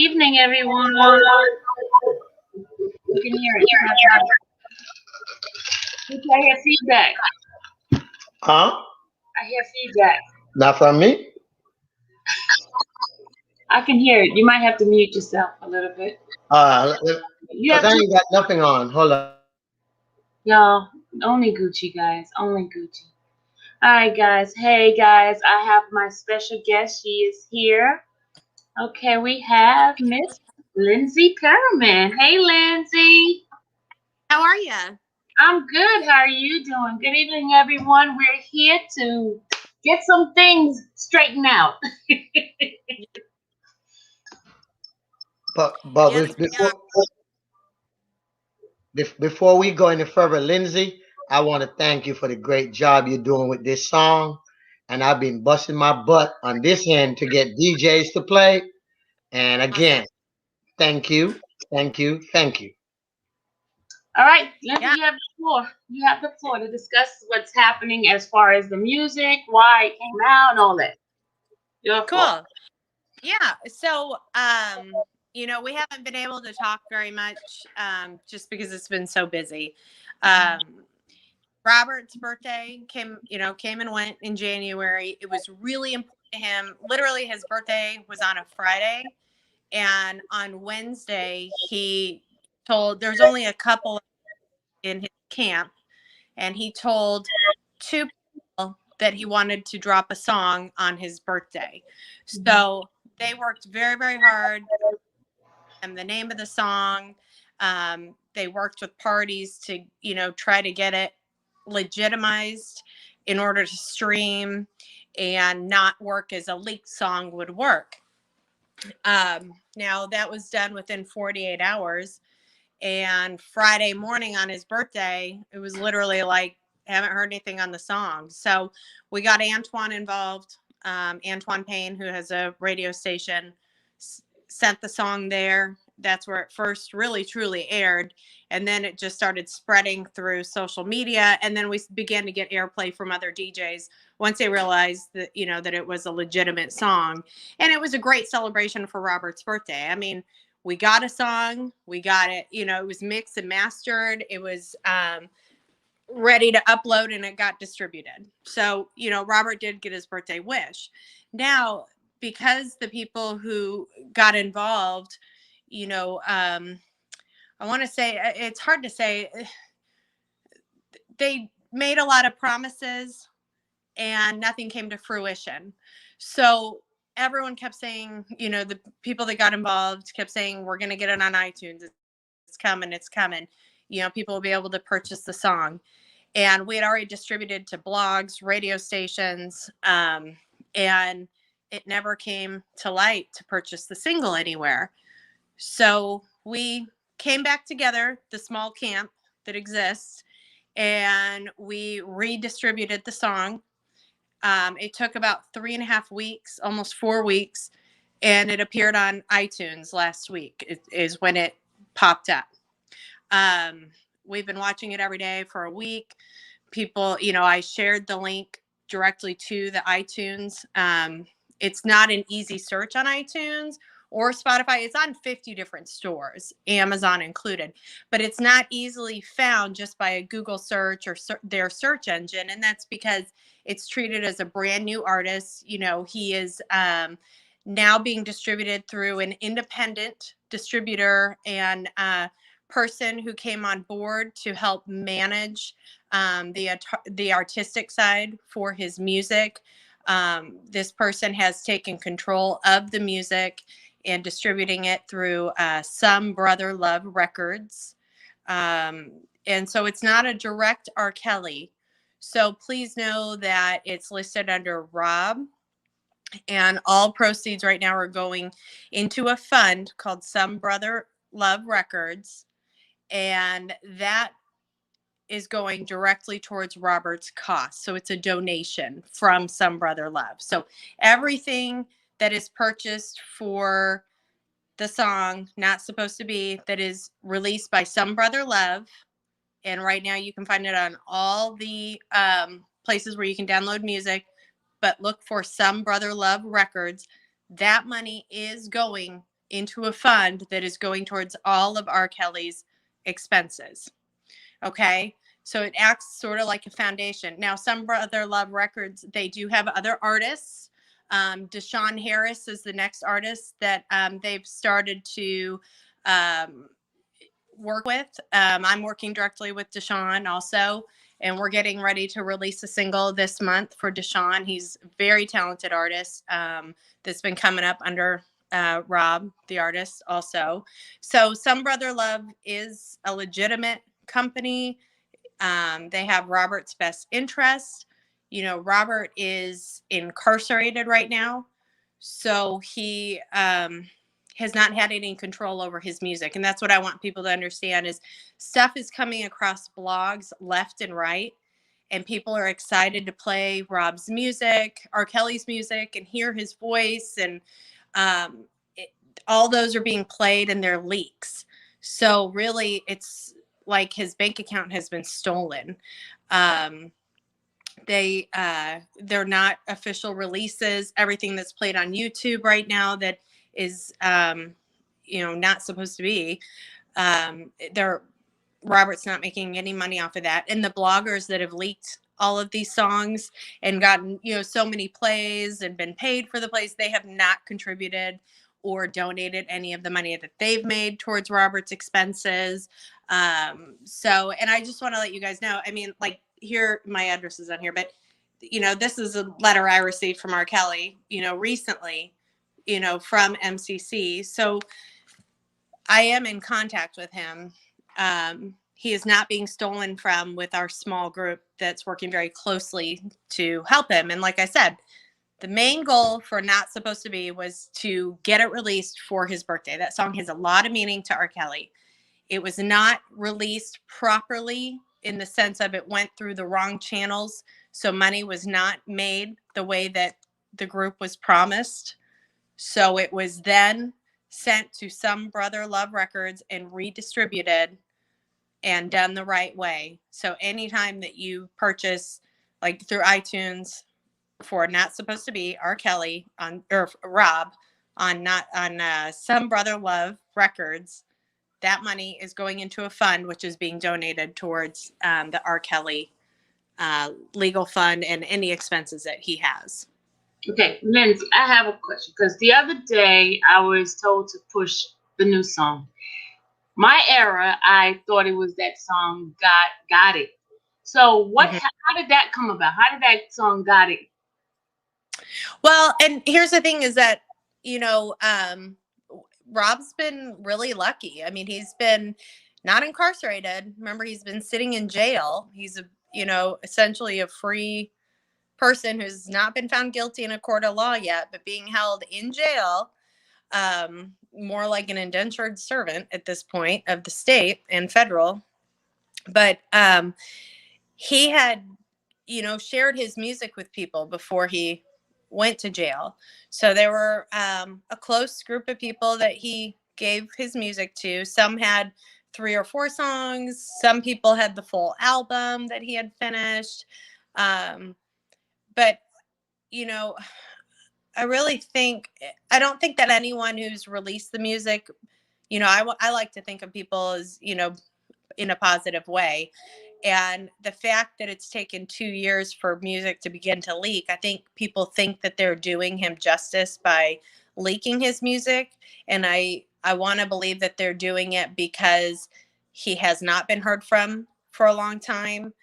evening, everyone. You can hear it. I hear feedback. Huh? I hear feedback. Not from me? I can hear it. You might have to mute yourself a little bit. You Because have I to, ain't got nothing on. Hold on. y'all. Only Gucci, guys. Only Gucci. All right, guys. Hey, guys. I have my special guest. She is here. Okay, we have Miss Lindsay Perriman. Hey, Lindsay. How are you? I'm good. How are you doing? Good evening, everyone. We're here to get some things straightened out. But Yes, we are. before we go any further, Lindsay, I want to thank you for the great job you're doing with this song. And I've been busting my butt on this end to get DJs to play. And Awesome. again, thank you, thank you, thank you. All right, Lindsay, Yeah, you have the floor. You have the floor to discuss what's happening as far as the music, why it came out, and all that. Your floor. cool. Yeah. So, we haven't been able to talk very much just because it's been so busy. Um, Robert's birthday came and went in January. It was really important to him. Literally, his birthday was on a Friday, and on Wednesday, he told there's only a couple in his camp, and he told two people that he wanted to drop a song on his birthday. So they worked very, very hard. And the name of the song, they worked with parties to, try to get it legitimized in order to stream and not work as a leaked song would work. Now that was done within 48 hours. And Friday morning on his birthday, it was literally like, haven't heard anything on the song. So we got Antoine involved. Antoine Payne, who has a radio station, sent the song there. That's where it first really truly aired. And then it just started spreading through social media. And then we began to get airplay from other DJs once they realized that, that it was a legitimate song. And it was a great celebration for Robert's birthday. I mean, we got a song, we got it, it was mixed and mastered. It was ready to upload and it got distributed. So, Robert did get his birthday wish. Now, because the people who got involved, I want to say it's hard to say. They made a lot of promises and nothing came to fruition. So everyone kept saying, the people that got involved kept saying, we're going to get it on iTunes. It's coming. It's coming. People will be able to purchase the song. And we had already distributed to blogs, radio stations, and it never came to light to purchase the single anywhere. So we came back together, the small camp that exists, and we redistributed the song. It took about 3.5 weeks, almost 4 weeks, and it appeared on iTunes last week. Is when it popped up. We've been watching it every day for a week. People, I shared the link directly to the iTunes. It's not an easy search on iTunes or Spotify. It's on 50 different stores, Amazon included, but it's not easily found just by a Google search or their search engine. And that's because it's treated as a brand new artist. He is now being distributed through an independent distributor and person who came on board to help manage the artistic side for his music. This person has taken control of the music and distributing it through Some Brother Love Records. And so it's not a direct R. Kelly. So please know that it's listed under Rob. And all proceeds right now are going into a fund called Some Brother Love Records. And that is going directly towards Robert's costs. So it's a donation from Some Brother Love. So everything that is purchased for the song Not Supposed to Be, that is released by Some Brother Love, and right now you can find it on all the places where you can download music, but look for Some Brother Love Records. That money is going into a fund that is going towards all of R. Kelly's expenses. Okay. So it acts sort of like a foundation. Now, Some Brother Love Records, they do have other artists. Deshaun Harris is the next artist that they've started to work with. I'm working directly with Deshaun also, and we're getting ready to release a single this month for Deshaun. He's a very talented artist that's been coming up under Rob, the artist, also. So Some Brother Love is a legitimate company. They have Robert's best interest. You know, Robert is incarcerated right now, so he has not had any control over his music. And that's what I want people to understand is stuff is coming across blogs left and right, and people are excited to play Rob's music, R. Kelly's music, and hear his voice. And um, it, all those are being played and they're leaks. So really, it's like his bank account has been stolen. They're not official releases. Everything that's played on YouTube right now that is not supposed to be. They're Robert's not making any money off of that. And the bloggers that have leaked all of these songs and gotten, so many plays and been paid for the plays, they have not contributed or donated any of the money that they've made towards Robert's expenses. And I just want to let you guys know, I mean, like, here, my address is on here, but, this is a letter I received from R. Kelly, recently, from MCC. So I am in contact with him. He is not being stolen from with our small group that's working very closely to help him. And like I said, the main goal for Not Supposed to Be was to get it released for his birthday. That song has a lot of meaning to R. Kelly. It was not released properly in the sense of it went through the wrong channels. So money was not made the way that the group was promised. So it was then sent to Some Brother Love Records and redistributed and done the right way. So anytime that you purchase, like through iTunes, for Not Supposed to Be R. Kelly or Rob on Some Brother Love Records, that money is going into a fund which is being donated towards the R. Kelly legal fund and any expenses that he has. Okay, Lindsay, I have a question because the other day I was told to push the new song. My era, I thought it was that song Got It. So how did that come about? How did that song Got It? Well, and here's the thing is that, Rob's been really lucky. I mean, he's been not incarcerated. Remember, he's been sitting in jail. He's essentially a free person who's not been found guilty in a court of law yet, but being held in jail, more like an indentured servant at this point of the state and federal. But he had, shared his music with people before he went to jail. So there were a close group of people that he gave his music to. Some had 3 or 4 songs. Some people had the full album that he had finished. But, I don't think that anyone who's released the music, I like to think of people as, in a positive way. And the fact that it's taken 2 years for music to begin to leak, I think people think that they're doing him justice by leaking his music. And I want to believe that they're doing it because he has not been heard from for a long time.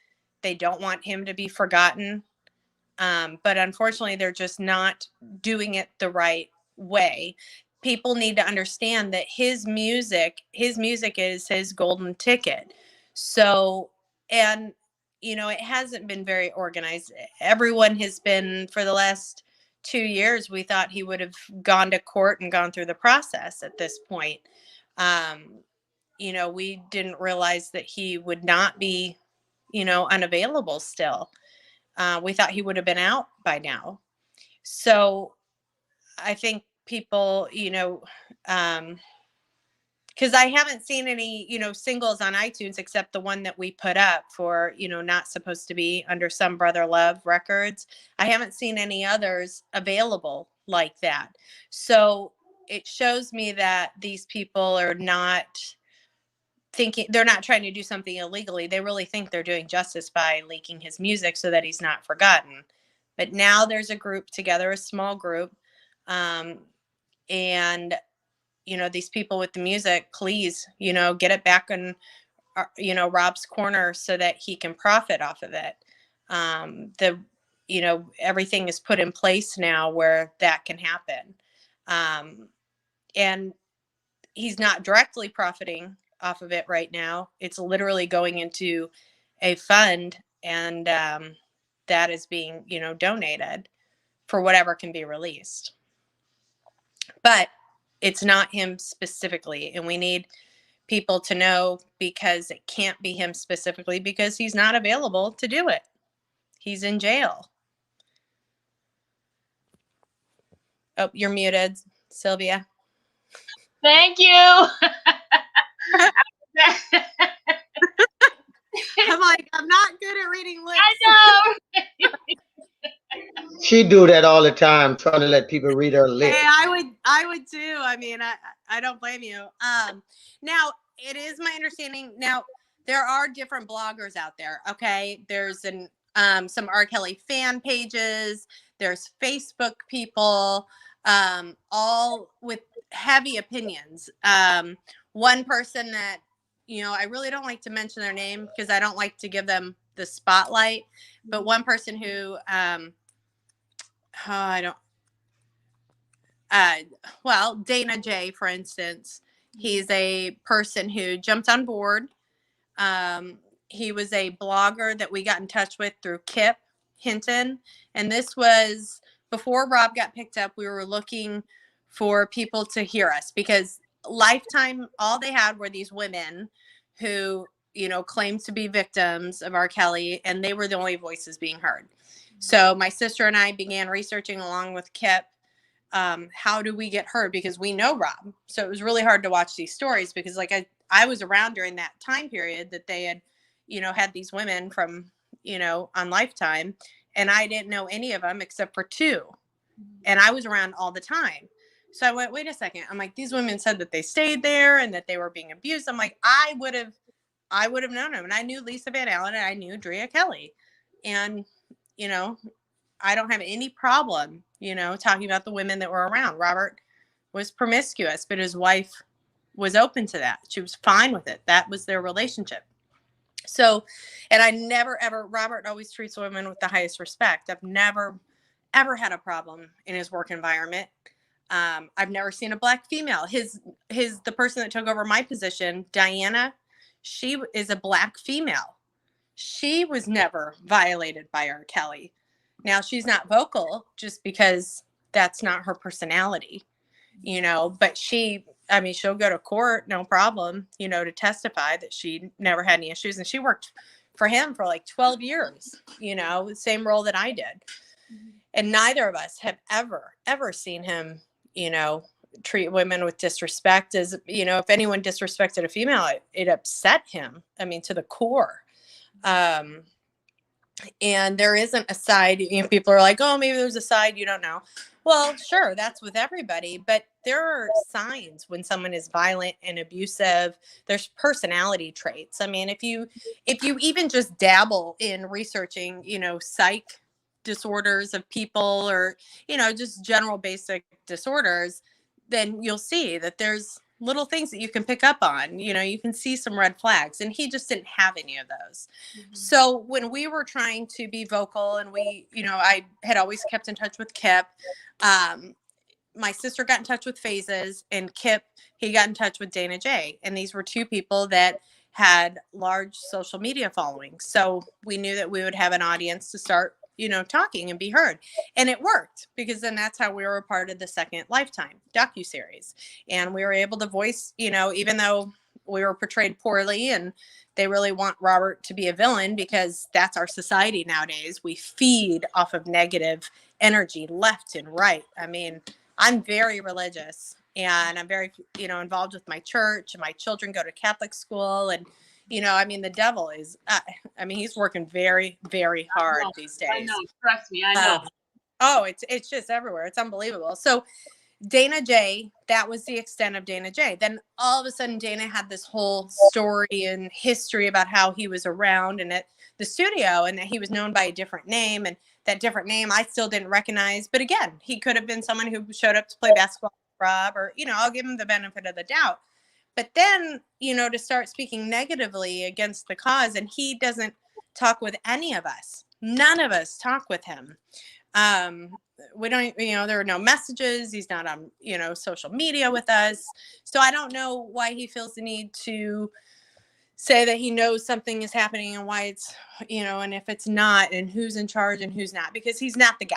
They don't want him to be forgotten. But unfortunately, they're just not doing it the right way. People need to understand that his music is his golden ticket. So, and, it hasn't been very organized. Everyone has been, for the last 2 years, we thought he would have gone to court and gone through the process at this point. We didn't realize that he would not be, unavailable still. We thought he would have been out by now. So I think people, because I haven't seen any, singles on iTunes except the one that we put up for, Not Supposed to Be under Some Brother Love Records. I haven't seen any others available like that. So it shows me that these people are not thinking, they're not trying to do something illegally. They really think they're doing justice by leaking his music so that he's not forgotten. But now there's a group together, a small group, um, and these people with the music, please, get it back in, Rob's corner so that he can profit off of it. Everything is put in place now where that can happen. And he's not directly profiting off of it right now. It's literally going into a fund, and that is being, donated for whatever can be released. But it's not him specifically, and we need people to know, because it can't be him specifically because he's not available to do it. He's in jail. Oh, you're muted, Sylvia. Thank you. I'm like, I'm not good at reading lips. I know. She do that all the time, trying to let people read her lips. Hey, I would too. I mean, I don't blame you. Now it is my understanding. Now there are different bloggers out there. Okay, there's some R. Kelly fan pages. There's Facebook people, all with heavy opinions. One person that I really don't like to mention their name because I don't like to give them the spotlight. But one person who I don't. Dana J, for instance, he's a person who jumped on board. He was a blogger that we got in touch with through Kip Hinton. And this was before Rob got picked up. We were looking for people to hear us because Lifetime, all they had were these women who, claimed to be victims of R. Kelly, and they were the only voices being heard. So my sister and I began researching along with Kip. How do we get heard? Because we know Rob. So it was really hard to watch these stories because I was around during that time period that they had, had these women from, on Lifetime, and I didn't know any of them except for two. And I was around all the time. So I went, wait a second. I'm like, these women said that they stayed there and that they were being abused. I'm like, I would have known them. And I knew Lisa Van Allen and I knew Drea Kelly. And, I don't have any problem, talking about the women that were around. Robert was promiscuous, but his wife was open to that. She was fine with it. That was their relationship. So, and I never, ever, Robert always treats women with the highest respect. I've never, ever had a problem in his work environment. I've never seen a black female. The person that took over my position, Diana, she is a black female. She was never violated by R. Kelly. Now, she's not vocal just because that's not her personality, but she'll go to court, no problem, to testify that she never had any issues. And she worked for him for like 12 years, the same role that I did. And neither of us have ever seen him, treat women with disrespect. As, if anyone disrespected a female, it upset him, to the core. And there isn't a side, people are like, oh, maybe there's a side you don't know. Well, sure, that's with everybody, but there are signs when someone is violent and abusive. There's personality traits. If you even just dabble in researching, psych disorders of people or, just general basic disorders, then you'll see that there's little things that you can pick up on. You can see some red flags, and he just didn't have any of those. Mm-hmm. So when we were trying to be vocal, and I had always kept in touch with Kip, my sister got in touch with Phases, and Kip, he got in touch with Dana J. And these were two people that had large social media followings. So we knew that we would have an audience to start, talking and be heard. And it worked, because then that's how we were a part of the second Lifetime docuseries. And we were able to voice, even though we were portrayed poorly and they really want Robert to be a villain, because that's our society nowadays. We feed off of negative energy left and right. I'm very religious, and I'm very, involved with my church, and my children go to Catholic school. And, the devil is, he's working very, very hard these days. I know. Trust me. I know. It's just everywhere. It's unbelievable. So, Dana J, that was the extent of Dana J. Then all of a sudden, Dana had this whole story and history about how he was around and at the studio and that he was known by a different name. And that different name I still didn't recognize. But again, he could have been someone who showed up to play basketball with Rob, or, I'll give him the benefit of the doubt. But then, to start speaking negatively against the cause, and he doesn't talk with any of us. None of us talk with him. We don't, there are no messages. He's not on, social media with us. So I don't know why he feels the need to say that he knows something is happening and why it's, and if it's not, and who's in charge and who's not, because he's not the guy.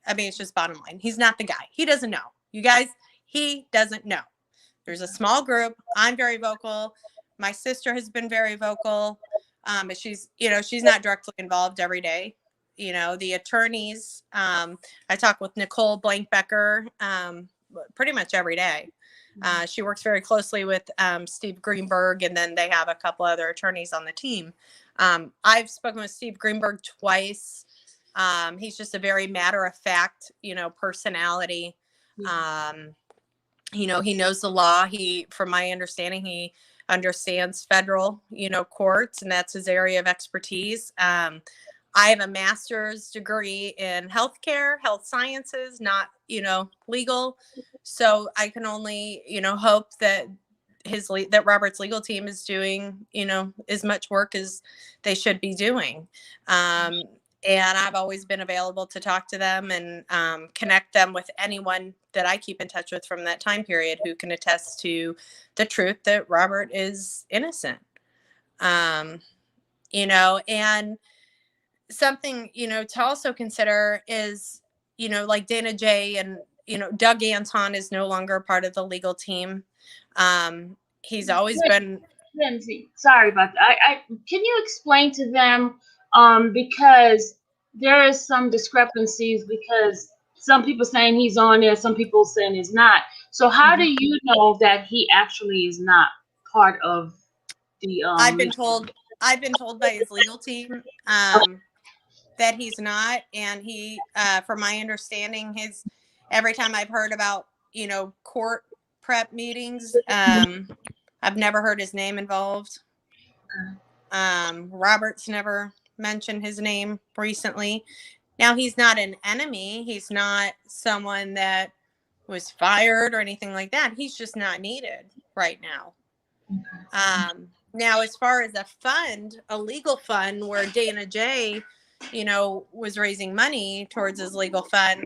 I mean, it's just bottom line. He's not the guy. He doesn't know. You guys, he doesn't know. There's a small group. I'm very vocal. My sister has been very vocal. But she's not directly involved every day. The attorneys, I talk with Nicole Blankbecker pretty much every day. She works very closely with Steve Greenberg, and then they have a couple other attorneys on the team. I've spoken with Steve Greenberg twice. He's just a very matter-of-fact, personality. He knows the law. From my understanding, he understands federal, courts, and that's his area of expertise. I have a master's degree in healthcare, health sciences, not, legal. So I can only, hope that that Robert's legal team is doing, as much work as they should be doing. And I've always been available to talk to them and connect them with anyone that I keep in touch with from that time period who can attest to the truth that Robert is innocent. And something, to also consider is, like Dana J and, Doug Anton is no longer part of the legal team. He's always been. Lindsay, sorry about that. Can you explain to them, because there is some discrepancies, because some people saying he's on there, some people saying he's not. So how do you know that he actually is not part of the? I've been told by his legal team that he's not, and he, from my understanding, every time I've heard about court prep meetings, I've never heard his name involved. Robert's never mentioned his name recently. Now, he's not an enemy. He's not someone that was fired or anything like that. He's just not needed right now. Now, as far as a legal fund where Dana J, was raising money towards his legal fund,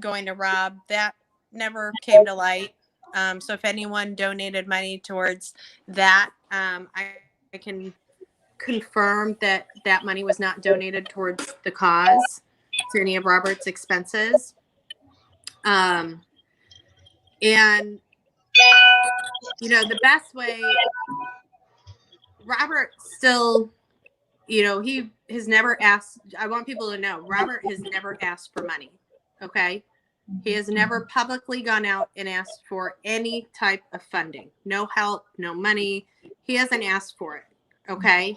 going to Rob, that never came to light. So if anyone donated money towards that, I can confirm that money was not donated towards the cause, to any of Robert's expenses. And, the best way, Robert still, he has never asked, I want people to know, Robert has never asked for money. Okay. He has never publicly gone out and asked for any type of funding. No help, no money. He hasn't asked for it. Okay.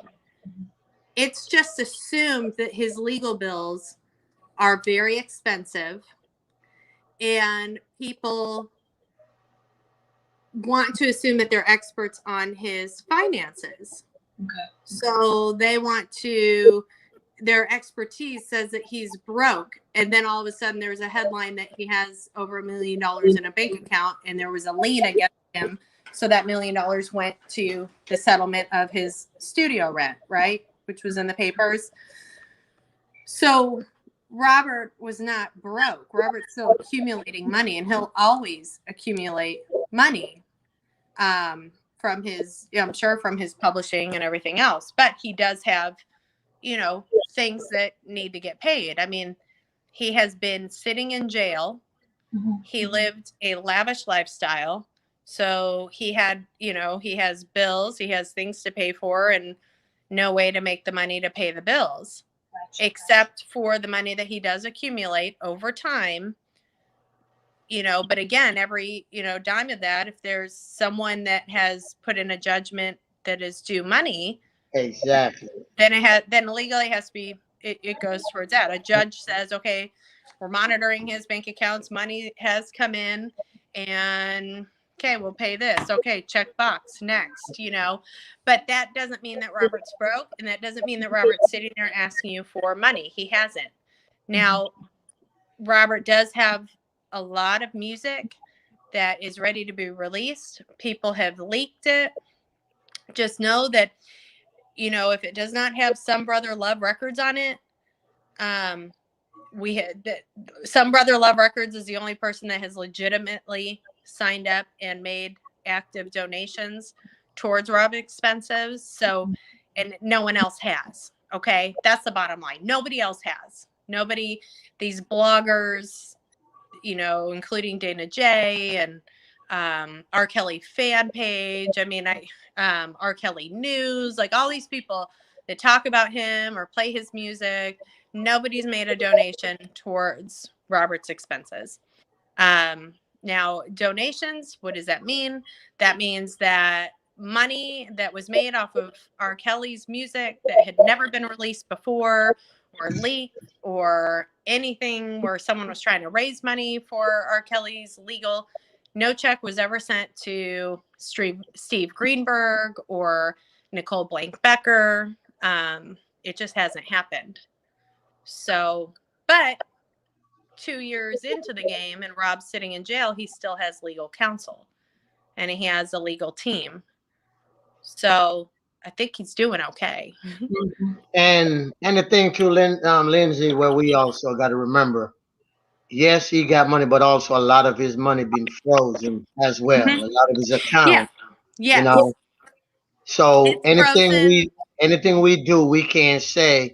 It's just assumed that his legal bills are very expensive, and people want to assume that they're experts on his finances. Okay. So their expertise says that he's broke, and then all of a sudden there's a headline that he has over $1 million in a bank account, and there was a lien against him. So that $1 million went to the settlement of his studio rent, right? Which was in the papers. So Robert was not broke. Robert's still accumulating money, and he'll always accumulate money from his, I'm sure, from his publishing and everything else. But he does have, things that need to get paid. I mean, he has been sitting in jail. He lived a lavish lifestyle. So he had, he has bills, he has things to pay for, and no way to make the money to pay the bills, except for the money that he does accumulate over time. But again, every, dime of that, if there's someone that has put in a judgment that is due money, exactly, then legally has to be, it goes towards that. A judge says, okay, we're monitoring his bank accounts. Money has come in, and okay, we'll pay this. Okay, check box next. But that doesn't mean that Robert's broke, and that doesn't mean that Robert's sitting there asking you for money. He hasn't. Now, Robert does have a lot of music that is ready to be released. People have leaked it. Just know that, if it does not have Some Brother Love Records on it, Some Brother Love Records is the only person that has legitimately signed up and made active donations towards Rob expenses. So, and no one else has. Okay, that's the bottom line. Nobody else has. Nobody. These bloggers, including Dana J and R. Kelly fan page. I mean, R. Kelly News, like all these people that talk about him or play his music. Nobody's made a donation towards Robert's expenses. Now, donations, what does that mean? That means that money that was made off of R. Kelly's music that had never been released before or leaked or anything where someone was trying to raise money for R. Kelly's legal, no check was ever sent to Steve Greenberg or Nicole Blank Becker. It just hasn't happened. So, but 2 years into the game and Rob's sitting in jail, he still has legal counsel and he has a legal team. So I think he's doing okay. And the thing too, Lindsay, where we also got to remember, yes, he got money, but also a lot of his money been frozen as well. A lot of his accounts, Yeah. you know. So It's frozen. anything we do, we can't say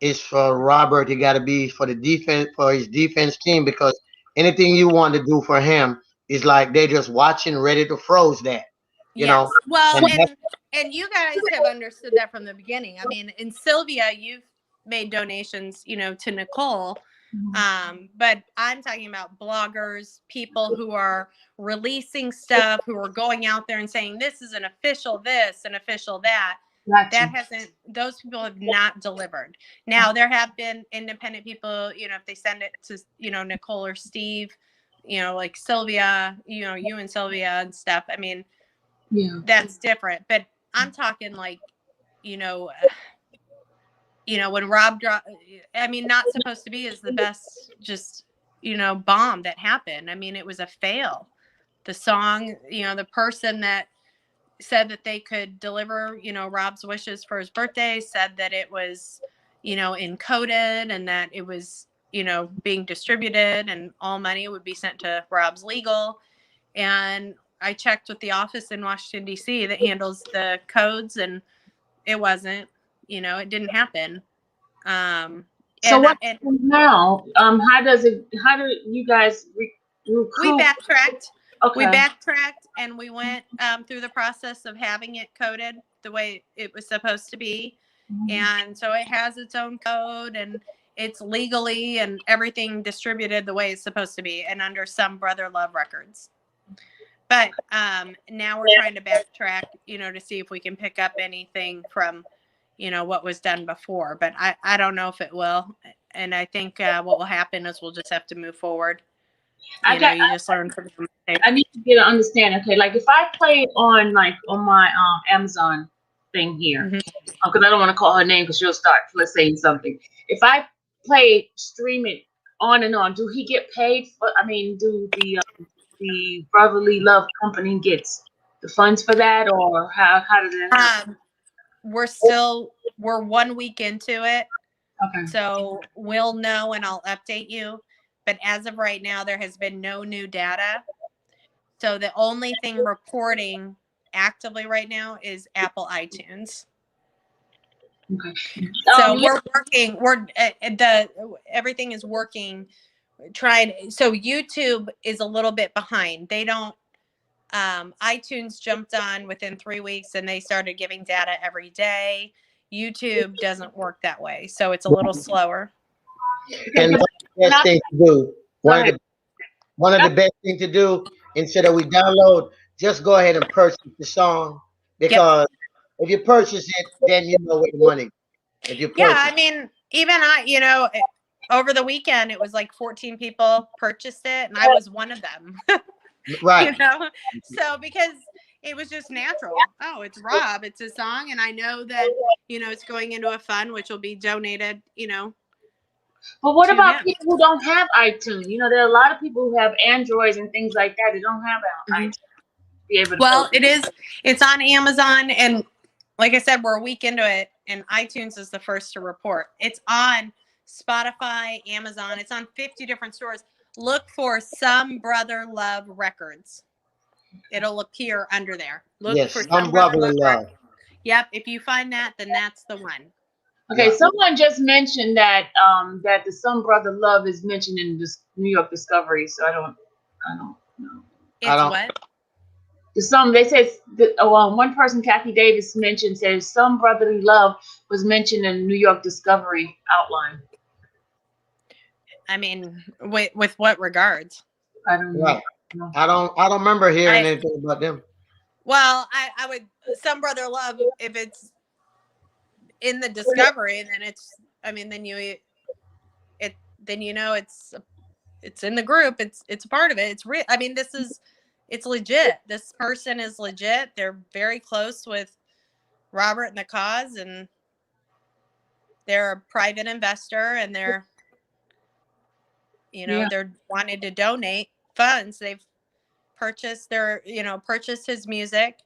is for Robert. He got to be for the defense, for his defense team, because anything you want to do for him is like they're just watching, ready to froze that. You know. Well, And and you guys have understood that from the beginning. I mean, in Sylvia, you've made donations, to Nicole. But I'm talking about bloggers, people who are releasing stuff, who are going out there and saying this is an official this, an official that. That hasn't, those people have not delivered. Now, there have been independent people, if they send it to, Nicole or Steve, like Sylvia, you and Sylvia and stuff. I mean, that's different. But I'm talking like, when Rob dropped, I mean, Not Supposed to Be is the best, just, bomb that happened. I mean, it was a fail. The song, the person that said that they could deliver, Rob's wishes for his birthday said that it was, encoded and that it was, being distributed and all money would be sent to Rob's legal. And I checked with the office in Washington, D.C. that handles the codes, and it wasn't, it didn't happen. So what now? How do you guys recoup? We backtracked. Okay. We backtracked and we went through the process of having it coded the way it was supposed to be. And so it has its own code and it's legally and everything distributed the way it's supposed to be and under Some Brother Love Records. But now we're trying to backtrack, to see if we can pick up anything from, what was done before. But I don't know if it will. And I think what will happen is we'll just have to move forward. You just learn from the mistakes. I need to get an understanding. Okay, like if I play on my Amazon thing here, because I don't want to call her name because she'll start saying something. If I stream it on and on, do he get paid? Do the Brotherly Love Company gets the funds for that, or how does it happen? We're 1 week into it. Okay. So we'll know and I'll update you. But as of right now, there has been no new data. So the only thing reporting actively right now is Apple iTunes. Okay. So we're working. Everything is working. So YouTube is a little bit behind. They don't. iTunes jumped on within 3 weeks and they started giving data every day. YouTube doesn't work that way, so it's a little slower. And the best thing to do, one of the best things to do, instead of we download, just go ahead and purchase the song, because if you purchase it, then you know where the money. If you purchase, I mean, even over the weekend, it was like 14 people purchased it, and I was one of them. Right. You know, so because it was just natural. Oh, it's Rob, it's a song, and I know that it's going into a fund which will be donated, But what to about him. people who don't have iTunes? There are a lot of people who have Androids and things like that that don't have Mhm. iTunes to be able to Well, purchase. it's on Amazon, and like I said, we're a week into it, and iTunes is the first to report. It's on Spotify, Amazon. It's on 50 different stores. Look for Some Brother Love Records. It'll appear under there. Look for Yes. Some Some Brother brotherly Love love. Records. Yep. If you find that, then that's the one. Okay, Yeah. someone just mentioned that the Some Brother Love is mentioned in this New York Discovery, so I don't know. I It's don't. what? They said one person, Kathy Davis, mentioned says Some Brotherly Love was mentioned in New York Discovery outline. I mean, with what regards? I don't know. Right. I don't remember hearing I anything about them. well, I would Some Brother Love, if it's in the Discovery, then it's. I mean, then it then it's in the group. It's a part of it. It's real. I mean, it's legit. This person is legit. They're very close with Robert and the cause, and they're a private investor, and Yeah, they're wanting to donate funds. They've purchased his music,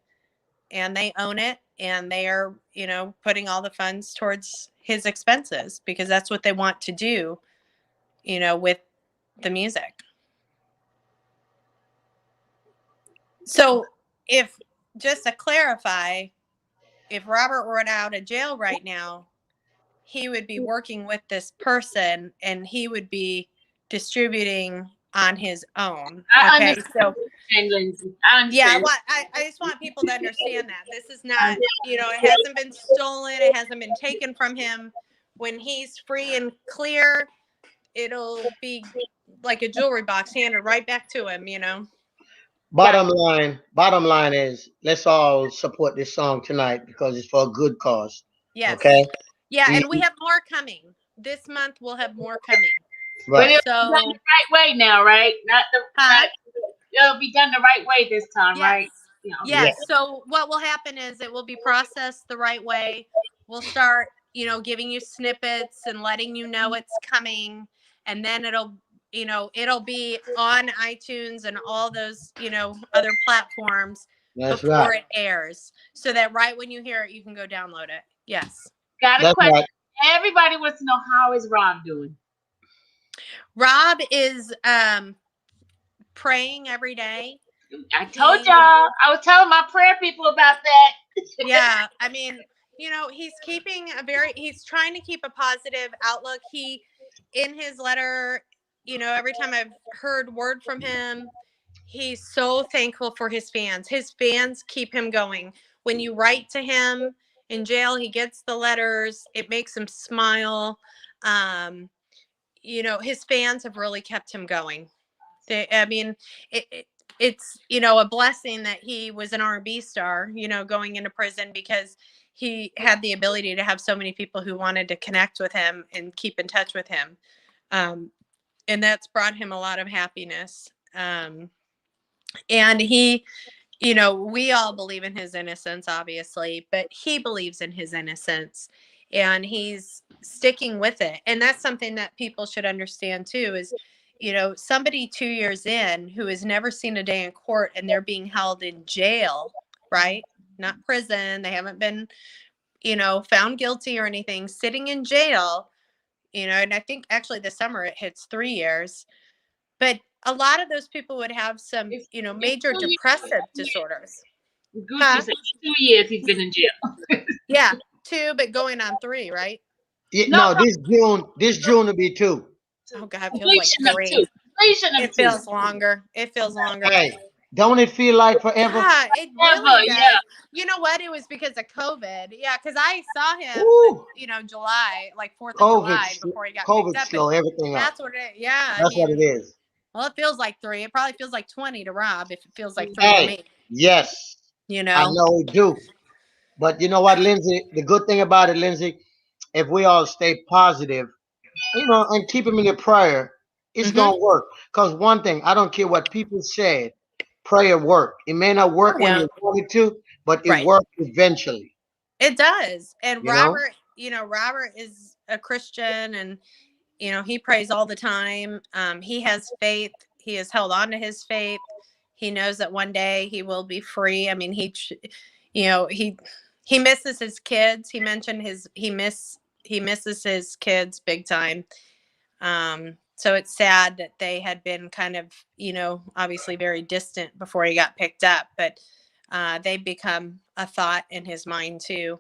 and they own it, and they are putting all the funds towards his expenses because that's what they want to do with the music. So, if just to clarify, if Robert were out of jail right now, he would be working with this person, and he would be distributing on his own. I Okay, understand, so Lindsay. I yeah, understand. I just want people to understand that this is not, it hasn't been stolen, it hasn't been taken from him. When he's free and clear, it'll be like a jewelry box handed right back to him. Got Bottom line is let's all support this song tonight because it's for a good cause. Okay. Yes. Yeah, E- and we have more coming. This month we'll have more coming. But Right. it'll be done So, the right way now, right? huh? It'll be done the right way this time, Yes. right? Yeah. Okay. Yeah. Yes. So what will happen is it will be processed the right way. We'll start, giving you snippets and letting you know it's coming. And then it'll be on iTunes and all those, other platforms That's right. before it airs. So that right when you hear it, you can go download it. Yes. Got a That's question. right. Everybody wants to know, how is Rob doing? Rob is praying every day. I told y'all. I was telling my prayer people about that. Yeah, I mean, he's trying to keep a positive outlook. In his letter, every time I've heard word from him, he's so thankful for his fans. His fans keep him going. When you write to him in jail, he gets the letters. It makes him smile. Um, his fans have really kept him going. I mean, it's a blessing that he was an R&B star, going into prison, because he had the ability to have so many people who wanted to connect with him and keep in touch with him, and that's brought him a lot of happiness. And we all believe in his innocence, obviously, but he believes in his innocence, and he's sticking with it. And that's something that people should understand too, is, somebody 2 years in who has never seen a day in court, and they're being held in jail, right? Not prison. They haven't been, found guilty or anything, sitting in jail, and I think actually this summer it hits 3 years. But a lot of those people would have some, It's major 2 years. depressive disorders. Gucci Huh? said 2 years he's been in jail. Yeah, 2, but going on 3, right? Yeah, No, no, no, this June will be 2. Oh God, it feels like completion of 2. 3. Completion of It 2. feels longer. It feels longer. Hey, don't it feel like forever? Yeah, it Ever, really yeah. does. You know what? It was because of COVID. Yeah, because I saw him, Woo! July, like 4th of COVID, July, before he got picked COVID up, and slow everything up. that's what it. Yeah, I That's what mean, it is. well, it feels like 3. It probably feels like 20 to Rob, if it feels like 3 to Hey, me. yes, You I know. know we do. But you know what, Lindsay? The good thing about it, Lindsay, if we all stay positive and keep him in your prayer, it's Mm-hmm. gonna work. Cause one thing, I don't care what people say, prayer work. It may not Oh work when yeah. you want it to, but it Right. works eventually. It does. And You know, Robert, Robert is a Christian, and he prays all the time. He has faith. He has held on to his faith. He knows that one day he will be free. I mean, you know, he misses his kids. He mentioned he misses his kids big time. So it's sad that they had been kind of, obviously very distant before he got picked up, but they've become a thought in his mind too.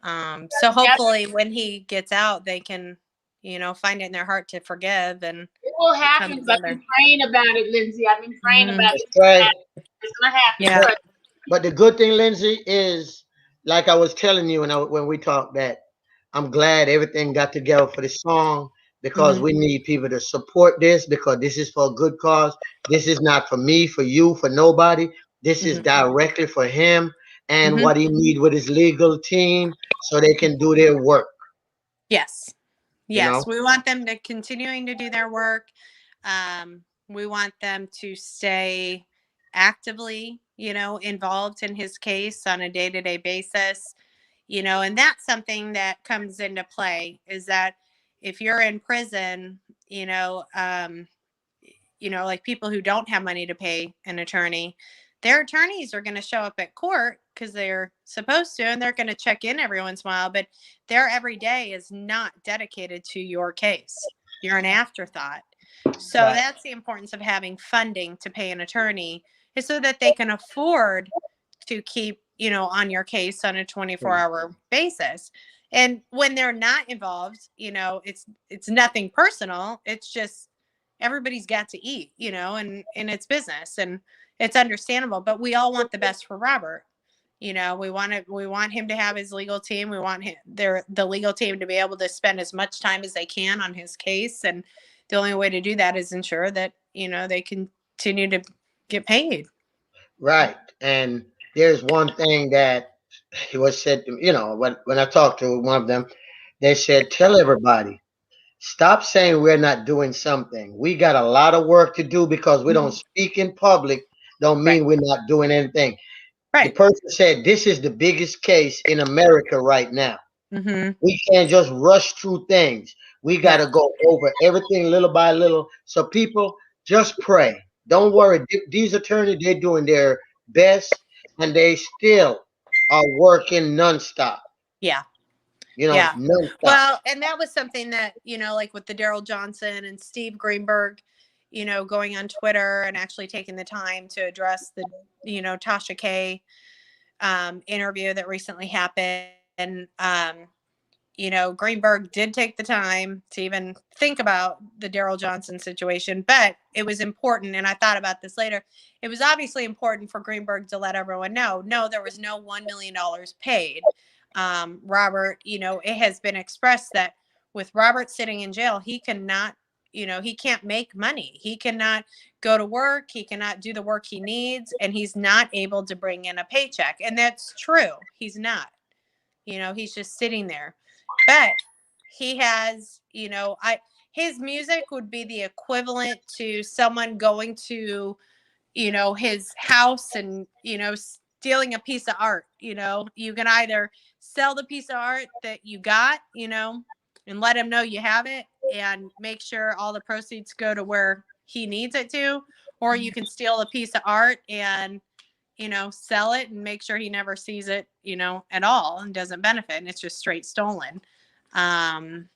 So hopefully when he gets out, they can, find it in their heart to forgive and It will come happen because I've been together. praying about it, Lindsay. I've been praying Hmm. about that's it. right. It's gonna happen. Yeah. But Trust. but the good thing, Lindsay, is like I was telling you when we talked that I'm glad everything got together for the song because Hmm. we need people to support this because this is for a good cause. This is not for me, for you, for nobody. This is Hmm. directly for him and Hmm. what he need with his legal team so they can do their work. Yes. You Yes. know, We want them to continuing to do their work. We want them to stay actively, involved in his case on a day-to-day basis. And that's something that comes into play is that if you're in prison, like people who don't have money to pay an attorney, their attorneys are going to show up at court because they're supposed to, and they're going to check in every once in a while, but their every day is not dedicated to your case. You're an afterthought. So right? that's the importance of having funding to pay an attorney, is so that they can afford to keep, on your case on a 24-hour basis. And when they're not involved, it's nothing personal. It's just everybody's got to eat, and it's business, and it's understandable. But we all want the best for Robert. We want him to have his legal team. We want the legal team to be able to spend as much time as they can on his case. And the only way to do that is ensure that, they continue to get paid. Right. And there's one thing that he was said to, when I talked to one of them, they said, tell everybody, stop saying we're not doing something. We got a lot of work to do because we don't Mhm. speak in public, don't Right. mean we're not doing anything. The Right. person said, this is the biggest case in America right now. Hmm. We can't just rush through things. We got Yeah. to go over everything little by little. So people just pray. Don't worry. These attorneys, they're doing their best and they still are working nonstop. Yeah. Yeah. Nonstop. Well, and that was something that, like with the Daryl Johnson and Steve Greenberg, going on Twitter and actually taking the time to address the, Tasha K interview that recently happened. Greenberg did take the time to even think about the Daryl Johnson situation, but it was important. And I thought about this later. It was obviously important for Greenberg to let everyone know no, there was no $1 million paid. Robert, it has been expressed that with Robert sitting in jail, he cannot, he can't make money. He cannot go to work. He cannot do the work he needs, and he's not able to bring in a paycheck. And that's true. He's not. He's just sitting there. But he has, his music would be the equivalent to someone going to, his house and, stealing a piece of art. You can either sell the piece of art that you got, and let him know you have it and make sure all the proceeds go to where he needs it to, or you can steal a piece of art and, sell it and make sure he never sees it, at all and doesn't benefit. And it's just straight stolen. Um,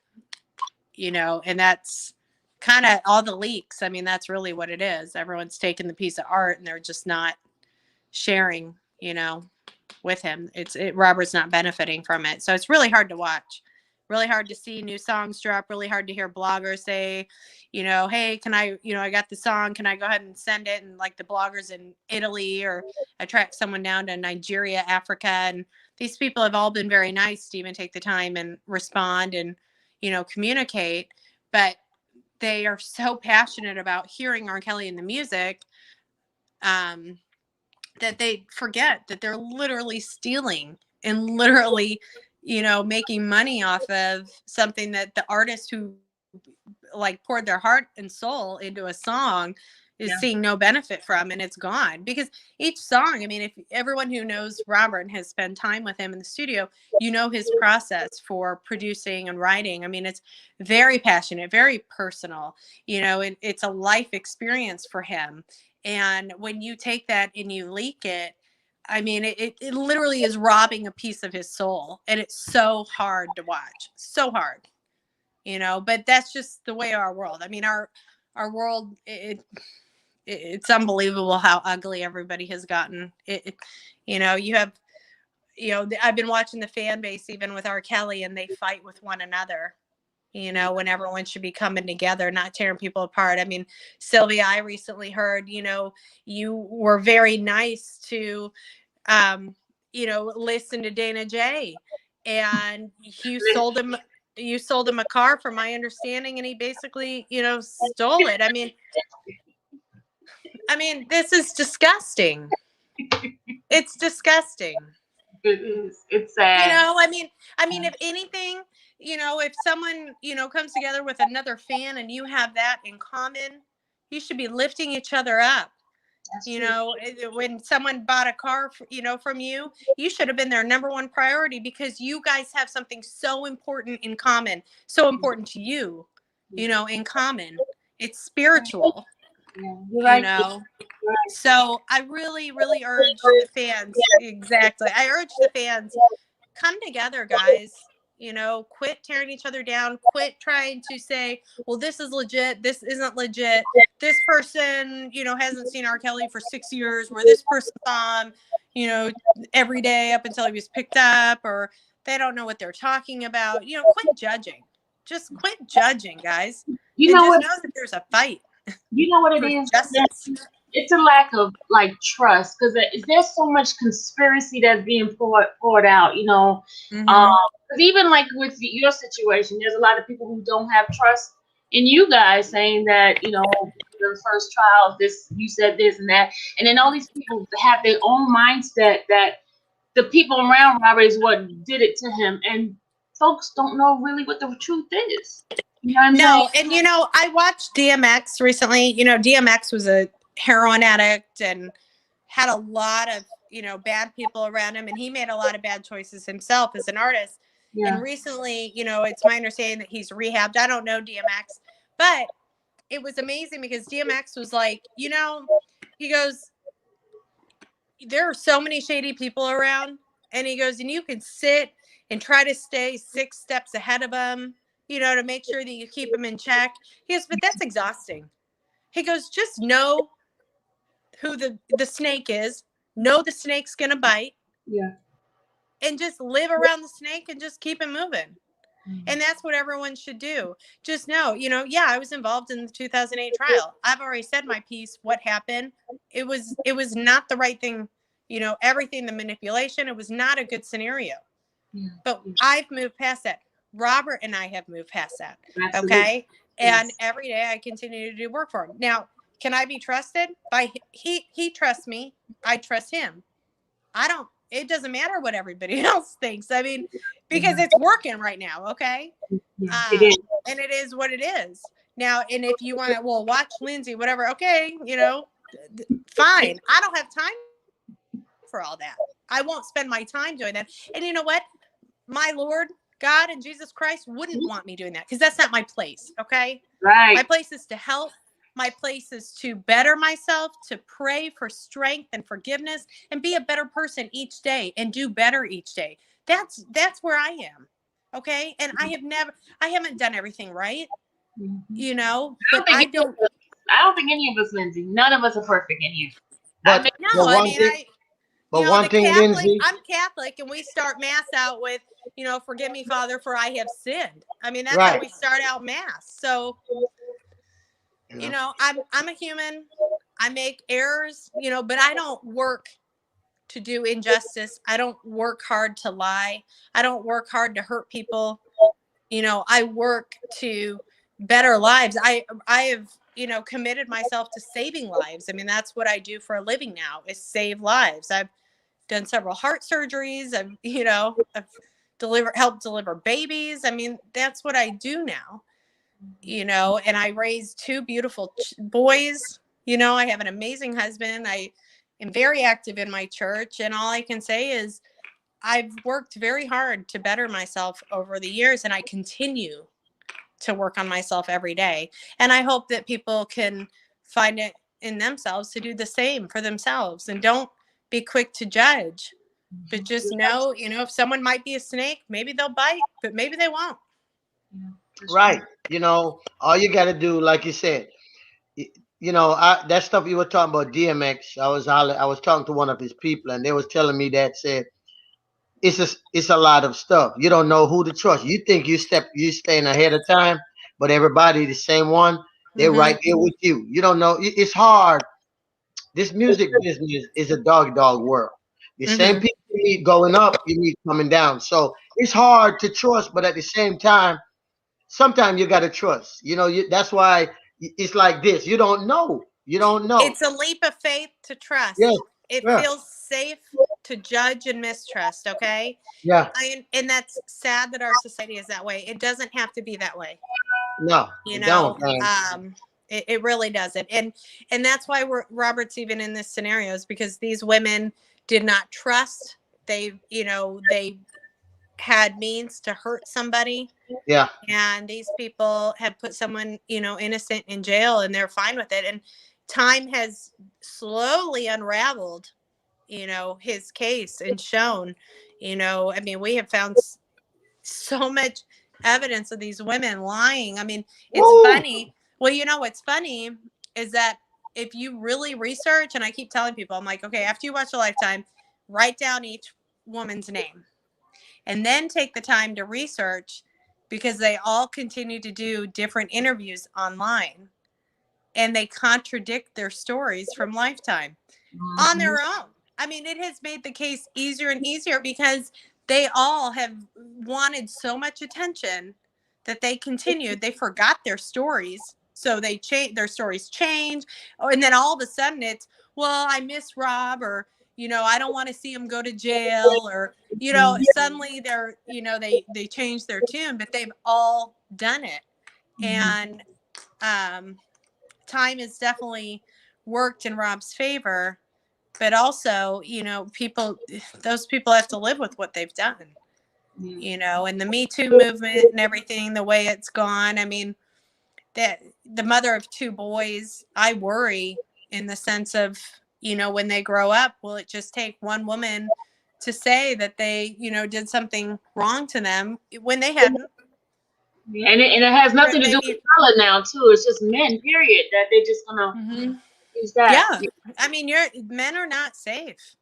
and that's kind of all the leaks. I mean, that's really what it is. Everyone's taking the piece of art and they're just not sharing, with him. Robert's not benefiting from it. So it's really hard to watch. Really hard to see new songs drop, really hard to hear bloggers say, hey, can I, I got the song, can I go ahead and send it? And like the bloggers in Italy, or I track someone down to Nigeria, Africa, and these people have all been very nice to even take the time and respond and, communicate. But they are so passionate about hearing R. Kelly and the music, um, that they forget that they're literally stealing and literally, making money off of something that the artist who like poured their heart and soul into a song is Yeah. seeing no benefit from, and it's gone. Because each song, I mean, if everyone who knows Robert and has spent time with him in the studio, you know his process for producing and writing. I mean, it's very passionate, very personal. You know, it's a life experience for him. And when you take that and you leak it, I mean, it literally is robbing a piece of his soul. And it's so hard to watch. So hard. You know, but that's just the way of our world. I mean, our world, it's unbelievable how ugly everybody has gotten. You know, you have, you know, I've been watching the fan base even with R. Kelly, and they fight with one another, you know, when everyone should be coming together, not tearing people apart. I mean, Sylvia, I recently heard, you know, you were very nice to, you know, listen to Dana J, and you sold him a car, from my understanding, and he basically, you know, stole it. I mean, this is disgusting. It's disgusting. It is. It's You sad. know, I mean, if anything, you know, if someone, you know, comes together with another fan and you have that in common, you should be lifting each other up. That's You true. know, when someone bought a car, you know, from you, you should have been their number one priority, because you guys have something so important in common, so important to you, you know, in common. It's spiritual, Yeah, you're you right. know. So I really, really urge the fans, exactly. I urge the fans, come together, guys. You know, quit tearing each other down. Quit trying to say, well, this is legit. This isn't legit. This person, you know, hasn't seen R. Kelly for 6 years, where this person saw him, you know, every day up until he was picked up, or they don't know what they're talking about. You know, quit judging. Just quit judging, guys. You And know just what? know that there's a fight You know what it for is? justice. It's a lack of like trust, because there's so much conspiracy that's being poured out. You know, um, Mm-hmm. 'cause even like with your situation, there's a lot of people who don't have trust in you guys, saying that, you know, the first trial, this, you said this and that, and then all these people have their own mindset that the people around Robert is what did it to him, and folks don't know really what the truth is. You know what I'm saying? No, and you know, I watched DMX recently. You know, DMX was a heroin addict and had a lot of, you know, bad people around him, and he made a lot of bad choices himself as an artist. And Yeah. recently, you know, it's my understanding that he's rehabbed. I don't know DMX, but it was amazing because DMX was like, you know, he goes, there are so many shady people around, and he goes, and you can sit and try to stay 6 steps ahead of them, you know, to make sure that you keep them in check. He goes, but that's exhausting. He goes, just know who the snake is, know the snake's gonna bite, Yeah. and just live around the snake and just keep it moving. Mhm. And that's what everyone should do. Just know, you know, yeah, I was involved in the 2008 trial. I've already said my piece. What happened? It was not the right thing. You know, everything, the manipulation, it was not a good scenario. Yeah. But Yeah. I've moved past that. Robert and I have moved past that. Absolutely. Okay? And Yes. every day I continue to do work for him. Now, can I be trusted? By he trusts me. I trust him. I don't, it doesn't matter what everybody else thinks. I mean, because Yeah. it's working right now, okay? Yeah. It Um, is. and it is what it is. Now, and if you want to, well, watch Lindsay, whatever, okay, you know, fine. I don't have time for all that. I won't spend my time doing that. And you know what? My Lord, God, and Jesus Christ wouldn't want me doing that, because that's not my place, okay? My Right. place is to help. My place is to better myself, to pray for strength and forgiveness, and be a better person each day and do better each day. That's where I am. Okay? And I haven't done everything right, Mhm. you know, I but don't think I any of don't us, I don't think any of us, Lindsay. None of us are perfect in here. I But make no, but I one mean thing, you but know, one the thing, Catholic, Lindsay. I'm Catholic, and we start mass out with, you know, forgive me, Father, for I have sinned. I mean, that's how Right. we start out mass. So, You you know. know, I'm a human. I make errors, you know, but I don't work to do injustice. I don't work hard to lie. I don't work hard to hurt people. You know, I work to better lives. I have, you know, committed myself to saving lives. I mean, that's what I do for a living now, is save lives. I've done several heart surgeries. I've helped deliver babies. I mean, that's what I do now. And I raised two beautiful boys. I have an amazing husband. I am very active in my church. And all I can say is I've worked very hard to better myself over the years, and I continue to work on myself every day. And I hope that people can find it in themselves to do the same for themselves, and don't be quick to judge, but just know, if someone might be a snake, maybe they'll bite, but maybe they won't. Right. All you got to do, like you said, y- that stuff you were talking about DMX. I was talking to one of his people, and they was telling me that said it's a lot of stuff. You don't know who to trust. You think you staying ahead of time, but everybody the same one. They're Mm-hmm. right there with you. You don't know. It's hard. This music business is a dog world. The same Mm-hmm. people you meet going up, you meet coming down. So it's hard to trust, but at the same time, sometimes you got to trust. That's why it's like this. You don't know. You don't know. It's a leap of faith to Yes. trust. It Yeah. feels safe to judge and mistrust. Okay. Yeah. And that's sad that our society is that way. It doesn't have to be that way. No, you you don't, know man. um it really doesn't. And that's why Robert's even in this scenario, is because these women did not trust. They had means to hurt somebody, Yeah. and these people have put someone innocent in jail, and they're fine with it. And time has slowly unraveled his case, and shown, I mean, we have found so much evidence of these women lying. I mean, it's Woo. funny. Well, what's funny is that if you really research, and I keep telling people, I'm like, okay, after you watch a Lifetime, write down each woman's name, and then take the time to research, because they all continue to do different interviews online, and they contradict their stories from Lifetime on Mhm. their own. I mean, it has made the case easier and easier, because they all have wanted so much attention that they continued. They forgot their stories, so they change their stories change. Oh, and then all of a sudden it's, well, I miss Rob, or I don't want to see him go to jail, or suddenly they're they change their tune, but they've all done it. Mhm. And time has definitely worked in Rob's favor, but also, those people have to live with what they've done, Yeah. and the Me Too movement and everything, the way it's gone. I mean, that the mother of two boys, I worry in the sense of, when they grow up, will it just take one woman to say that they, did something wrong to them when they hadn't? Yeah, and it has nothing to do with Maybe. color now too. It's just men, period, that they're just gonna Mhm. use that. Yeah. I mean, men are not safe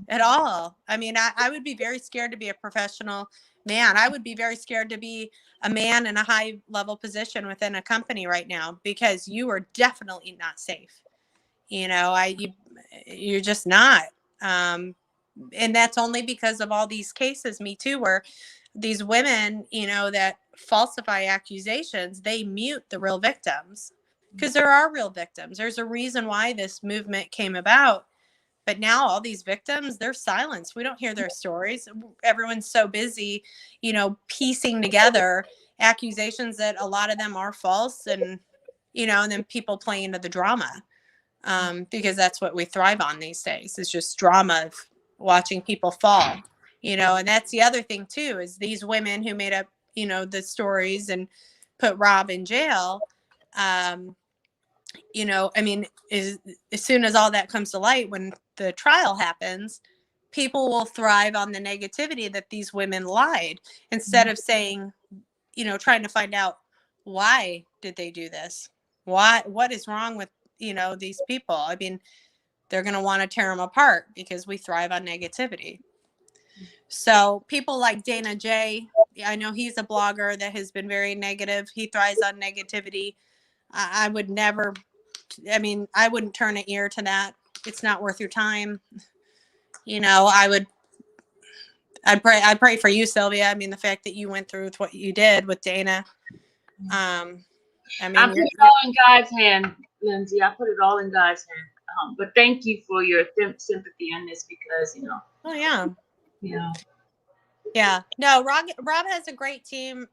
at all. I mean, I would be very scared to be a professional man. I would be very scared to be a man in a high level position within a company right now, because you are definitely not safe. You're just not. Um, and that's only because of all these cases, Me Too, where these women, that falsify accusations, they mute the real victims, because there are real victims. There's a reason why this movement came about. But now all these victims, they're silenced. We don't hear their stories. Everyone's so busy, piecing together accusations that a lot of them are false, and then people play into the drama, because that's what we thrive on these days, is just drama of watching people fall. And that's the other thing too, is these women who made up, the stories and put Rob in jail. Um, I mean, as soon as all that comes to light, when the trial happens, people will thrive on the negativity that these women lied, instead of saying, trying to find out, why did they do this? What is wrong with, these people? I mean, they're going to want to tear them apart, because we thrive on negativity. So people like Dana J, I know he's a blogger that has been very negative. He thrives on negativity. I would never, I mean, I wouldn't turn an ear to that. It's not worth your time. I pray for you, Sylvia. I mean, the fact that you went through with what you did with Dana. Um, I I mean, put you're, it all in God's hand, Lindsay. I put it all in God's hand. But thank you for your sympathy on this, because oh yeah. you know, Yeah. No, Rob has a great team.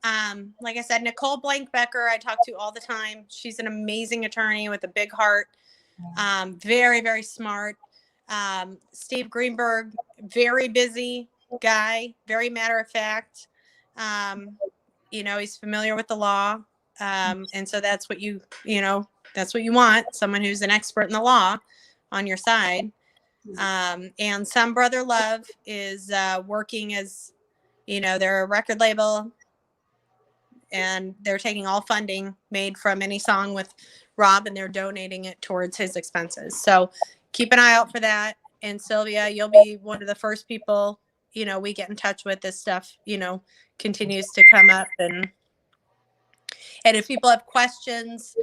Like I said, Nicole Blankbecker, I talk to all the time. She's an amazing attorney with a big heart. Very, very smart. Steve Greenberg, very busy guy, very matter of fact. Um, he's familiar with the law. And so that's what that's what you want, someone who's an expert in the law on your side. And Some Brother Love is working as, they're a record label and they're taking all funding made from any song with Rob and they're donating it towards his expenses. So keep an eye out for that. And Sylvia, you'll be one of the first people, we get in touch with. This stuff, continues to come up. And if people have questions,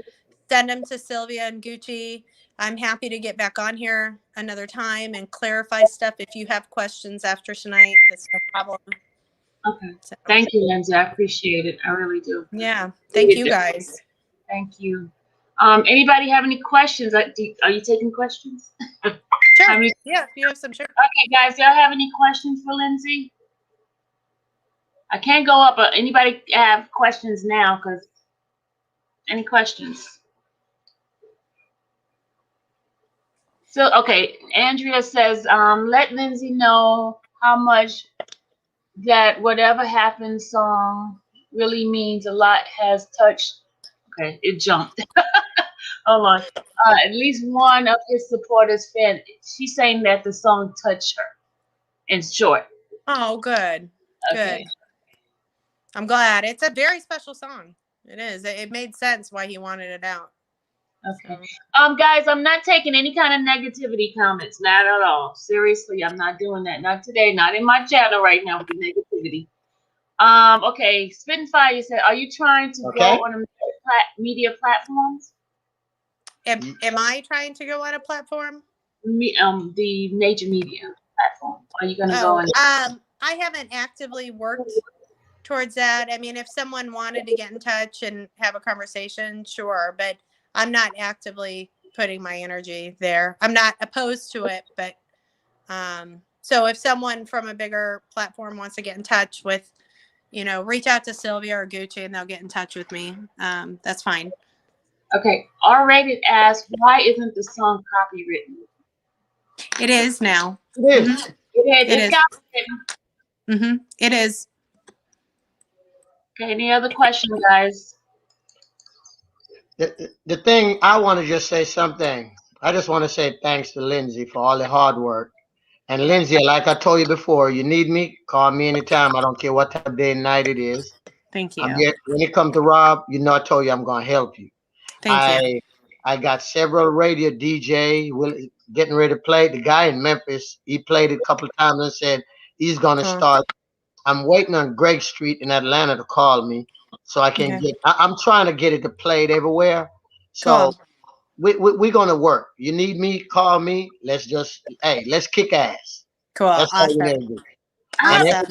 send them to Sylvia and Gucci. I'm happy to get back on here another time and clarify stuff. If you have questions after tonight, that's no problem. Okay. So, thank you, Lindsay. I appreciate it. I really do. Yeah. Thank you, guys. Thank you. Anybody have any questions? Are you taking questions? Sure. Yeah, you have some, sure. Okay, guys, y'all have any questions for Lindsay? I can't go up, but anybody have questions now? Because any questions? So, okay, Andrea says, let Lindsay know how much that Whatever Happens song really means a lot has touched. Okay, it jumped. Hold on. At least one of his supporters fan. She's saying that the song touched her. In short. Oh, good. Okay. Good. I'm glad. It's a very special song. It is. It made sense why he wanted it out. Okay. So. Guys, I'm not taking any kind of negativity comments. Not at all. Seriously, I'm not doing that. Not today. Not in my channel right now with the negativity. Okay. Spitting Fire said, are you trying to go on a media platforms? Am I trying to go on a platform? The major media platform. Are you gonna go on? I haven't actively worked towards that. I mean, if someone wanted to get in touch and have a conversation, sure, but I'm not actively putting my energy there. I'm not opposed to it, but so if someone from a bigger platform wants to get in touch with, reach out to Sylvia or Gucci and they'll get in touch with me. That's fine. Okay. R-Rated asked, why isn't the song copywritten? It is now. It is. Mm-hmm. It is. Mm-hmm. It is. Okay, any other questions, guys? The thing, I want to just say something. I just want to say thanks to Lindsay for all the hard work. And Lindsay, like I told you before, you need me, call me anytime. I don't care what time of day and night it is. Thank you. I'm here. When it comes to Rob, I told you I'm going to help you. Thank you. I got several radio DJ getting ready to play. The guy in Memphis, he played it a couple of times and said he's going to start. I'm waiting on Greg Street in Atlanta to call me so I can get. I'm trying to get it to play everywhere. So we're going to work. You need me, call me. Let's kick ass. Cool. That's all you need to do. And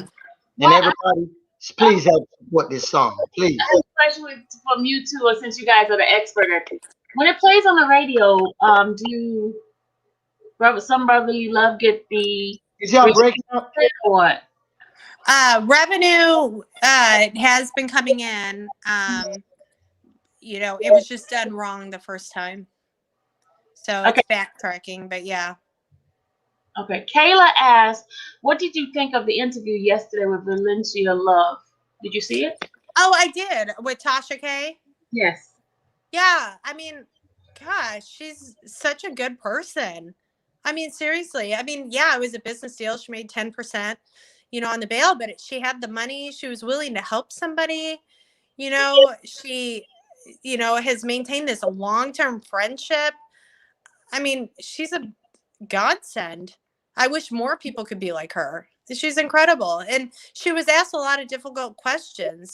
everybody, please help support this song, please. I have a question from you two, or since you guys are the expert at it. When it plays on the radio, do Some Brotherly Love get the? Is y'all breaking up or what? Revenue has been coming in. It was just done wrong the first time, so it's backtracking. But yeah. Okay. Kayla asked, "What did you think of the interview yesterday with Valencia Love? Did you see it?" Oh, I did, with Tasha K. Yes. Yeah, I mean, gosh, she's such a good person. I mean, seriously. I mean, yeah, it was a business deal. She made 10%, on the bail, but she had the money. She was willing to help somebody. She, has maintained this long-term friendship. I mean, she's a godsend. I wish more people could be like her. She's incredible. And she was asked a lot of difficult questions.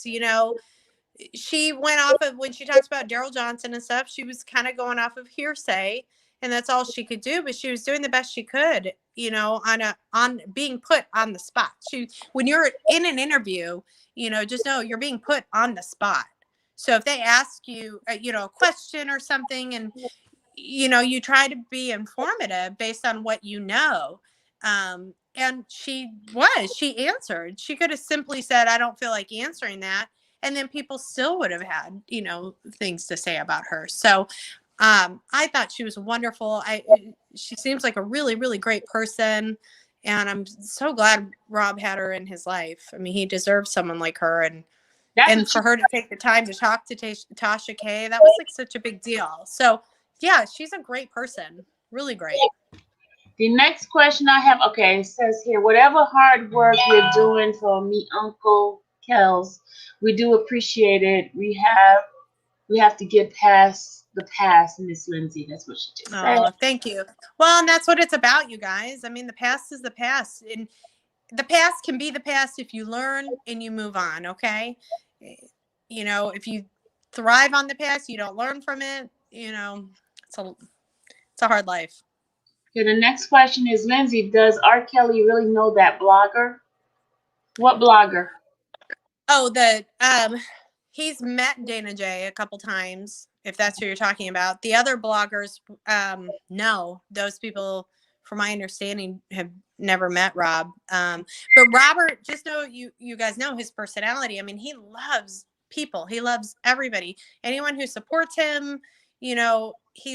She went off of, when she talks about Daryl Johnson and stuff, she was kind of going off of hearsay, and that's all she could do, but she was doing the best she could, on being put on the spot. When you're in an interview, just know you're being put on the spot. So if they ask you, a question or something, and you try to be informative based on what you know. And And she answered. She could have simply said, I don't feel like answering that. And then people still would have had, things to say about her. So I thought she was wonderful. She seems like a really, really great person. And I'm so glad Rob had her in his life. I mean, he deserves someone like her. And for her to take the time to talk to Tasha K, that was like such a big deal. So yeah, she's a great person. Really great. The next question I have, okay, it says here, whatever hard work you're doing for me, Uncle Kels, we do appreciate it. We have to get past the past, Miss Lindsay. That's what she just said. Oh, thank you. Well, and that's what it's about, you guys. I mean, the past is the past. And the past can be the past if you learn and you move on, okay? If you thrive on the past, you don't learn from it, it's a hard life. Okay, the next question is, Lindsay, does R. Kelly really know that blogger? What blogger? Oh, he's met Dana J a couple times, if that's who you're talking about. The other bloggers, no, those people, from my understanding, have never met Rob. But Robert, just so you guys know his personality. I mean, he loves people. He loves everybody. Anyone who supports him, he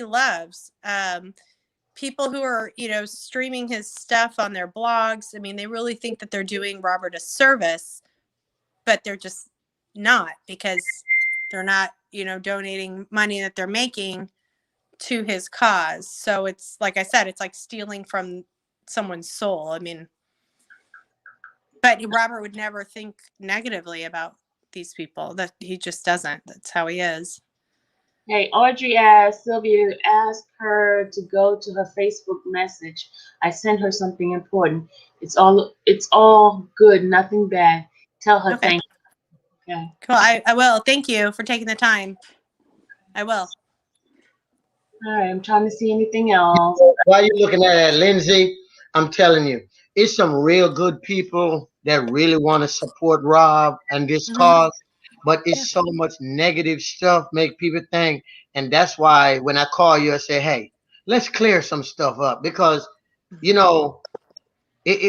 loves. People who are, streaming his stuff on their blogs. I mean, they really think that they're doing Robert a service, but they're just not, because they're not, donating money that they're making to his cause. So it's like I said, it's like stealing from someone's soul. I mean, but Robert would never think negatively about these people. That he just doesn't. That's how he is. Hey, Audrey asked Sylvia to ask her to go to her Facebook message. I sent her something important. It's all good, nothing bad. Tell her Okay. thank you. Okay. Cool. I will. Thank you for taking the time. I will. All right, I'm trying to see anything else. While you're looking at that, Lindsay, I'm telling you, it's some real good people that really want to support Rob and this cause, but it's so much negative stuff make people think, and that's why when I call you, I say, hey, let's clear some stuff up because, you know,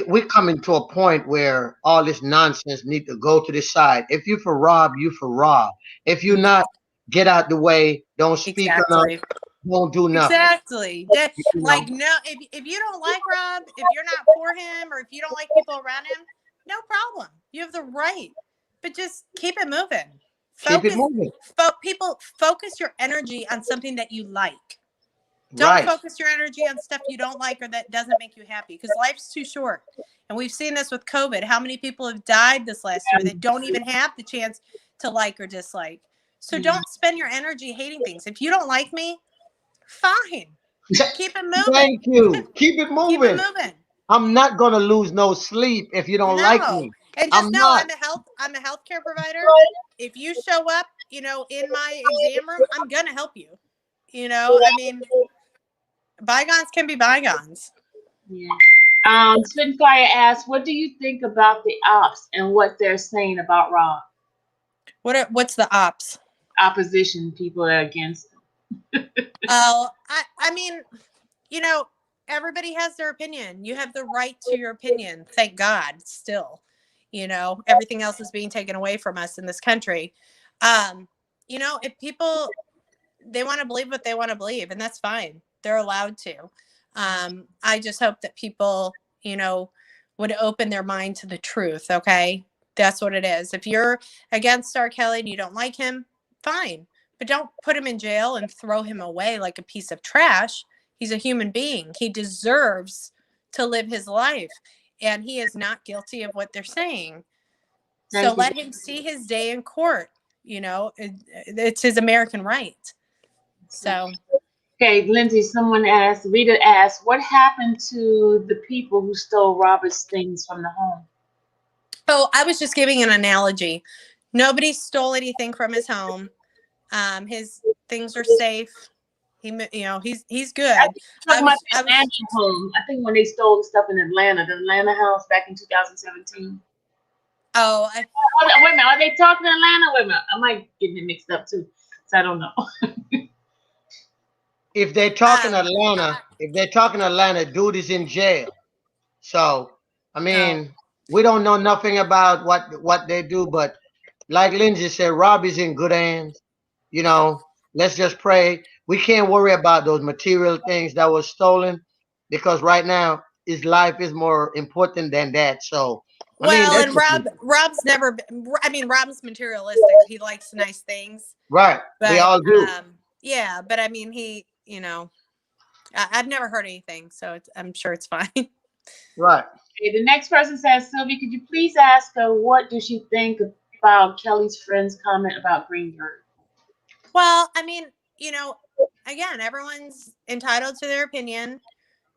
we're coming to a point where all this nonsense need to go to the side. If you for Rob, you for Rob. If you not, get out the way. Don't speak enough. Exactly. Won't do nothing. Exactly. You know? Like, no, if you don't like Rob, if you're not for him, or if you don't like people around him, no problem. You have the right, but just keep it moving. Keep it moving. People, focus your energy on something that you like. Don't Right. focus your energy on stuff you don't like or that doesn't make you happy, because life's too short. And we've seen this with COVID. How many people have died this last year that don't even have the chance to like or dislike? So don't spend your energy hating things. If you don't like me, fine. Keep it moving. Thank you. Keep it moving. Keep it moving. I'm not gonna lose no sleep if you don't like me. And just know I'm a healthcare provider. If you show up, in my exam room, I'm gonna help you. I mean, bygones can be bygones. Yeah. Spitfire asks, what do you think about the ops and what they're saying about Rob? What's the ops? Opposition people are against him. Oh, I mean, everybody has their opinion. You have the right to your opinion. Thank God. Still, everything else is being taken away from us in this country. If people, they want to believe what they want to believe, and that's fine. They're allowed to. I just hope that people, would open their mind to the truth. Okay. That's what it is. If you're against R. Kelly and you don't like him, fine. But don't put him in jail and throw him away like a piece of trash. He's a human being. He deserves to live his life. And he is not guilty of what they're saying. So let him see his day in court. It's his American right. So. Okay, Lindsay, Rita asked, what happened to the people who stole Robert's things from the home? Oh, I was just giving an analogy. Nobody stole anything from his home. His things are safe. He's good. I think when they stole the stuff in Atlanta, the Atlanta house back in 2017. Oh, wait a minute. Are they talking Atlanta? Wait a minute. I might get it mixed up too. So I don't know. If they're talking Atlanta, dude is in jail. So I No. mean, we don't know nothing about what they do, but like Lindsay said, Rob is in good hands. You know, let's just pray. We can't worry about those material things that was stolen because right now his life is more important than that. So, I mean, Well, that's and just me. Rob's never I mean, Rob's materialistic. He likes nice things. Right. We But all do. yeah, but I mean, he, you know, I've never heard anything, so I'm sure it's fine. Right. Okay, the next person says, Sylvia, could you please ask her what does she think about Kelly's friend's comment about Greenberg? Well, I mean, you know, again, everyone's entitled to their opinion.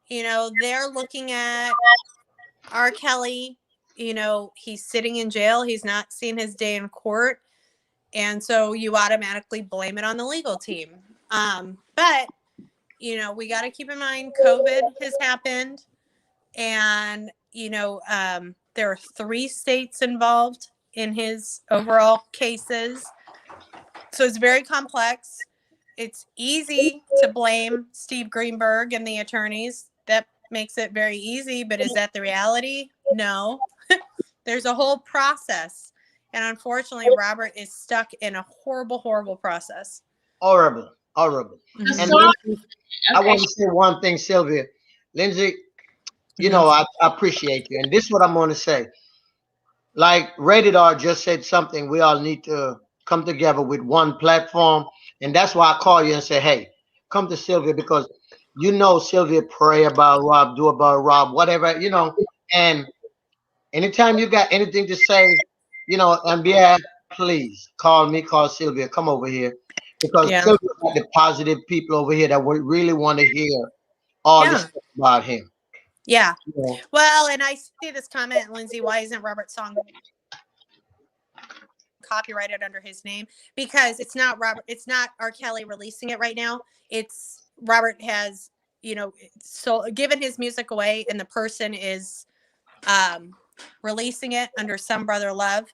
You know, they're looking at R. Kelly. You know, he's sitting in jail. He's not seen his day in court. And so you automatically blame it on the legal team. But, you know, we got to keep in mind COVID has happened. And, you know, there are 3 states involved in his overall cases. So it's very complex. It's easy to blame Steve Greenberg and the attorneys. That makes it very easy, but is that the reality? No. There's a whole process. And unfortunately, Robert is stuck in a horrible, horrible process. Horrible. Horrible. The And song, Lindsay, I okay, want to say one thing, Sylvia. Lindsay, you Mhm. know, I appreciate you. And this is what I'm going to say. Like Radar just said something, we all need to come together with one platform. And that's why I call you and say, hey, come to Sylvia because you know Sylvia pray about Rob, do about Rob, whatever, you know. And anytime you got anything to say, you know, and yeah, please call me, call Sylvia, come over here. Because Yeah. Sylvia got the positive people over here that would really want to hear all this Yeah. stuff about him. Yeah. You know? Well, and I see this comment, Lindsay, why isn't Robert's song copyrighted under his name? Because it's not R. Kelly releasing it right now. It's Robert has, you know, so given his music away and the person is um releasing it under Some Brother Love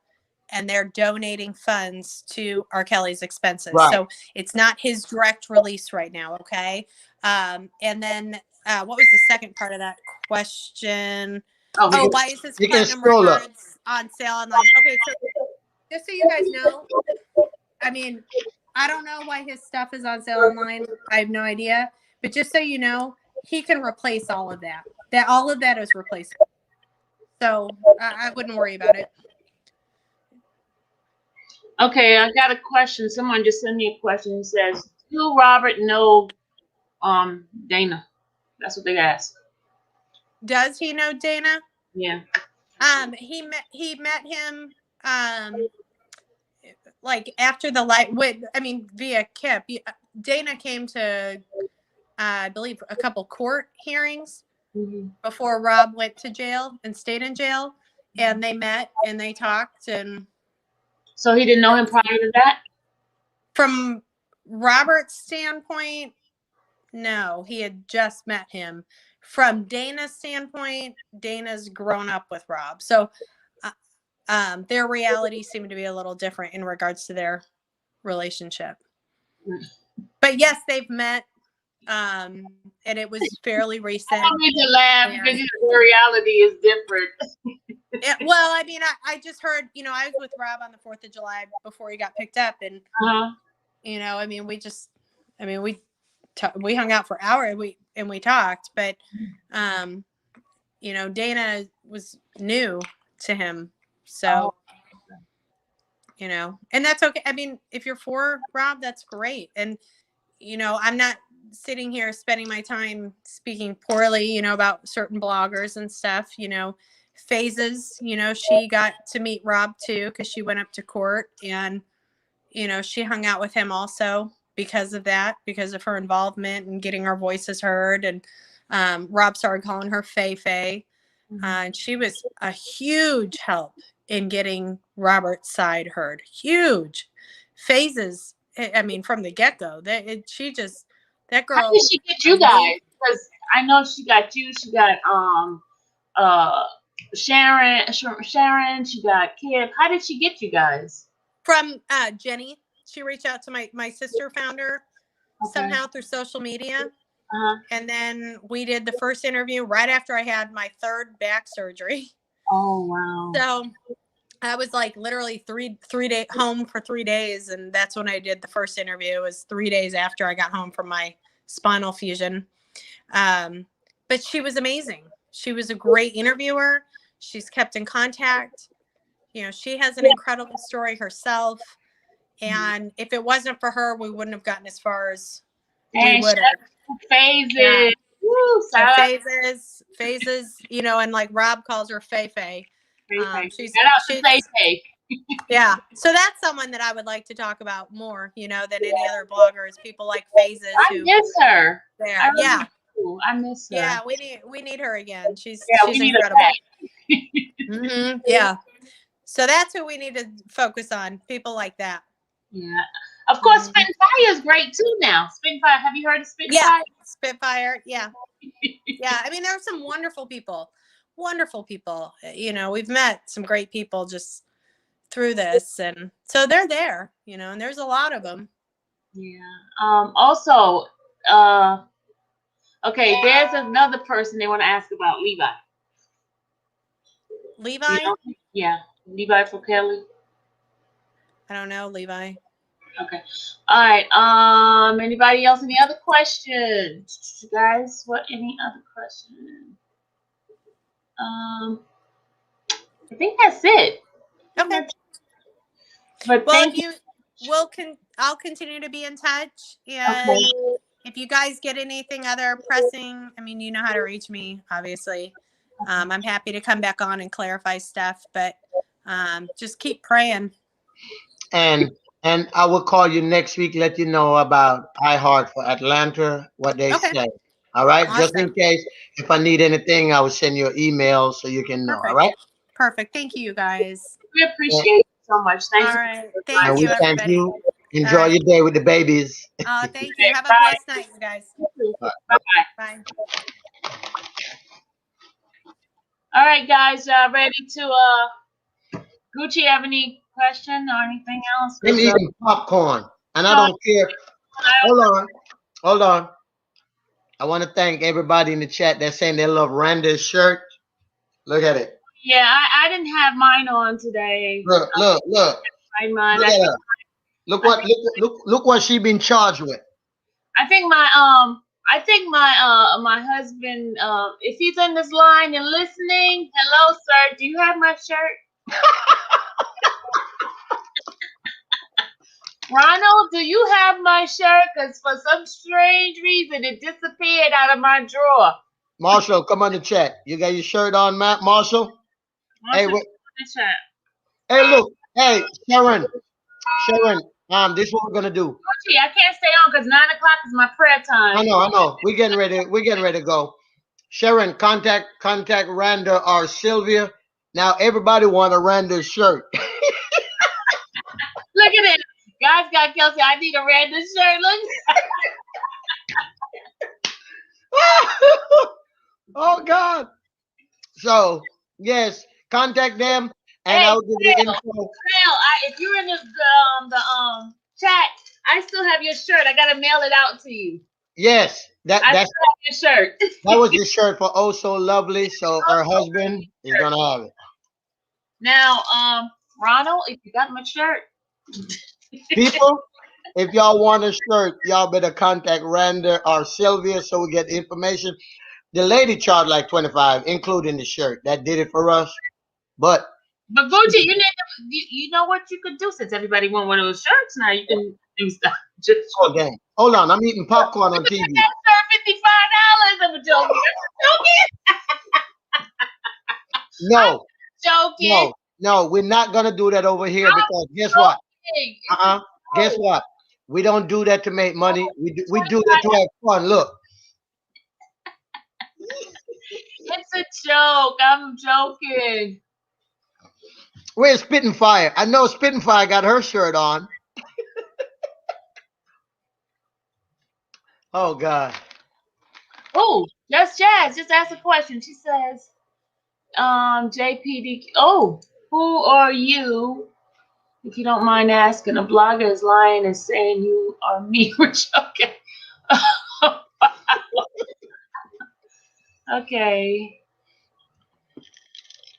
and they're donating funds to R. Kelly's expenses. Right. So it's not his direct release right now, okay? And then what was the second part of that question? oh, Oh, why is his You can platinum scroll up. records on sale online? Okay, so just so you guys know, I mean, I don't know why his stuff is on sale online. I have no idea. But just so you know, he can replace all of that. That all of that is replaceable. So I wouldn't worry about it. okay, I got a question. Someone just sent me a question. It says, do Robert know Dana? That's what they asked. Does he know Dana? Yeah. He met him like after the light with I mean via Kip. Dana came to I believe a couple court hearings Mm-hmm. before Rob went to jail and stayed in jail, and they met and they talked. And So he didn't know him prior to that? from Robert's standpoint, no, he had just met him. From Dana's standpoint, Dana's grown up with Rob, so their reality seemed to be a little different in regards to their relationship. But yes, they've met, and it was fairly I recent. don't need to laugh And because the reality is different. well, I mean, I just heard, you know, I was with Rob on the 4th of July before he got picked up, and Uh-huh. you know, I mean, we hung out for hours, we talked, but you know, Dana was new to him, Oh, so you know, and that's okay. I mean, if you're for Rob, that's great, and you know, I'm not sitting here spending my time speaking poorly, you know, about certain bloggers and stuff, you know. Phases, you know, she got to meet Rob too because she went up to court, and you know, she hung out with him also because of that, because of her involvement and getting our voices heard. And Rob started calling her Fay Fay. And she was a huge help in getting Robert's side heard. Huge phases. I mean, from the get go, that how did girl she get you knew guys? Because I know she got you. She got uh Sharon. She got Kip. How did she get you guys? from Jenny. She reached out to my sister, found her Okay. somehow through social media. Uh-huh. And then we did the first interview right after I had my third back surgery. Oh, wow. So I was like literally three day home for 3 days, and that's when I did the first interview. It was 3 days after I got home from my spinal fusion. But she was amazing. She was a great interviewer. She's kept in contact. You know, she has an incredible story herself. And if it wasn't for her, we wouldn't have gotten as far as we And would have. phases. Yeah. Woo, Phases, you know, and like Rob calls her Fay Fay. She's Shout out to Say Fake. yeah. So that's someone that I would like to talk about more, you know, than any other bloggers. People like Phases I who miss her. there. I really Yeah. do. I miss her. Yeah, we need her again. She's we need incredible. Yeah. So that's who we need to focus on. People like that. Yeah. Of course, Spitfire is great too now. Spitfire. Have you heard of Spitfire? Yeah. Spitfire. Yeah. Yeah. I mean, there are some wonderful people. Wonderful people. You know, we've met some great people just through this. And so they're there, you know, and there's a lot of them. Yeah. Also, okay, there's another person they want to ask about, Levi. Levi? You know? Yeah. Levi for Kelly. I don't know, Levi. Okay. All right. Anybody else? Any other questions, guys? What? Any other questions? I think that's it. Okay. But well, thank you. I'll continue to be in touch, and if you guys get anything other pressing, I mean, you know how to reach me, obviously. I'm happy to come back on and clarify stuff, but just keep praying. And I will call you next week, let you know about iHeart for Atlanta, what they say. All right. Awesome. Just in case, if I need anything, I will send you an email so you can know. Perfect. All right. Perfect. Thank you, guys. We appreciate it so much. Thank you. Right. Thank you, Thank everybody. you. Enjoy your day with the babies. Oh, thank you. Have a blessed night, you guys. Bye-bye. Bye. All right, guys, ready to Gucci, have any question or anything else? I'm eating popcorn, and I don't care. Hold on. I want to thank everybody in the chat that's saying they love Randa's shirt. Look at it. Yeah, I didn't have mine on today. Look. Look what she been charged with. I think my my husband, if he's in this line and listening, hello, sir, do you have my shirt? Ronald, do you have my shirt? Because for some strange reason, it disappeared out of my drawer. Marshall, come on the chat. You got your shirt on, Matt? Marshall? Hey, wait. Hey, look. Hey, Sharon. This is what we're gonna do. Gee, I can't stay on because 9 o'clock is my prayer time. I know. We're getting ready to go. Sharon, contact Randa or Sylvia. Now everybody want a Randa shirt. Look at it. God's got Kelsey. I need a Randa shirt. Look. Oh God. So yes, contact them and I'll give you info. If you're in the chat, I still have your shirt. I gotta mail it out to you. Yes, that's your shirt. That was the shirt for Oh So Lovely. So her husband is gonna have it. Now, Ronald, if you got my shirt. People, if y'all want a shirt, y'all better contact Randa or Sylvia so we get the information. The lady charged like $25, including the shirt. That did it for us. But Gucci, you know what you could do since everybody want one of those shirts now. You can do stuff. Just hold on, I'm eating popcorn on TV. $55. I'm joking. No, we're not gonna do that over here because guess what? Guess what? We don't do that to make money. We do that to have fun. Look. It's a joke. I'm joking. Where's Spitting Fire? I know Spitting Fire got her shirt on. Oh God. Oh, that's Jazz. Just ask a question. She says, JPD. Oh, who are you? If you don't mind asking, a blogger is lying and saying you are me. Which okay. Okay.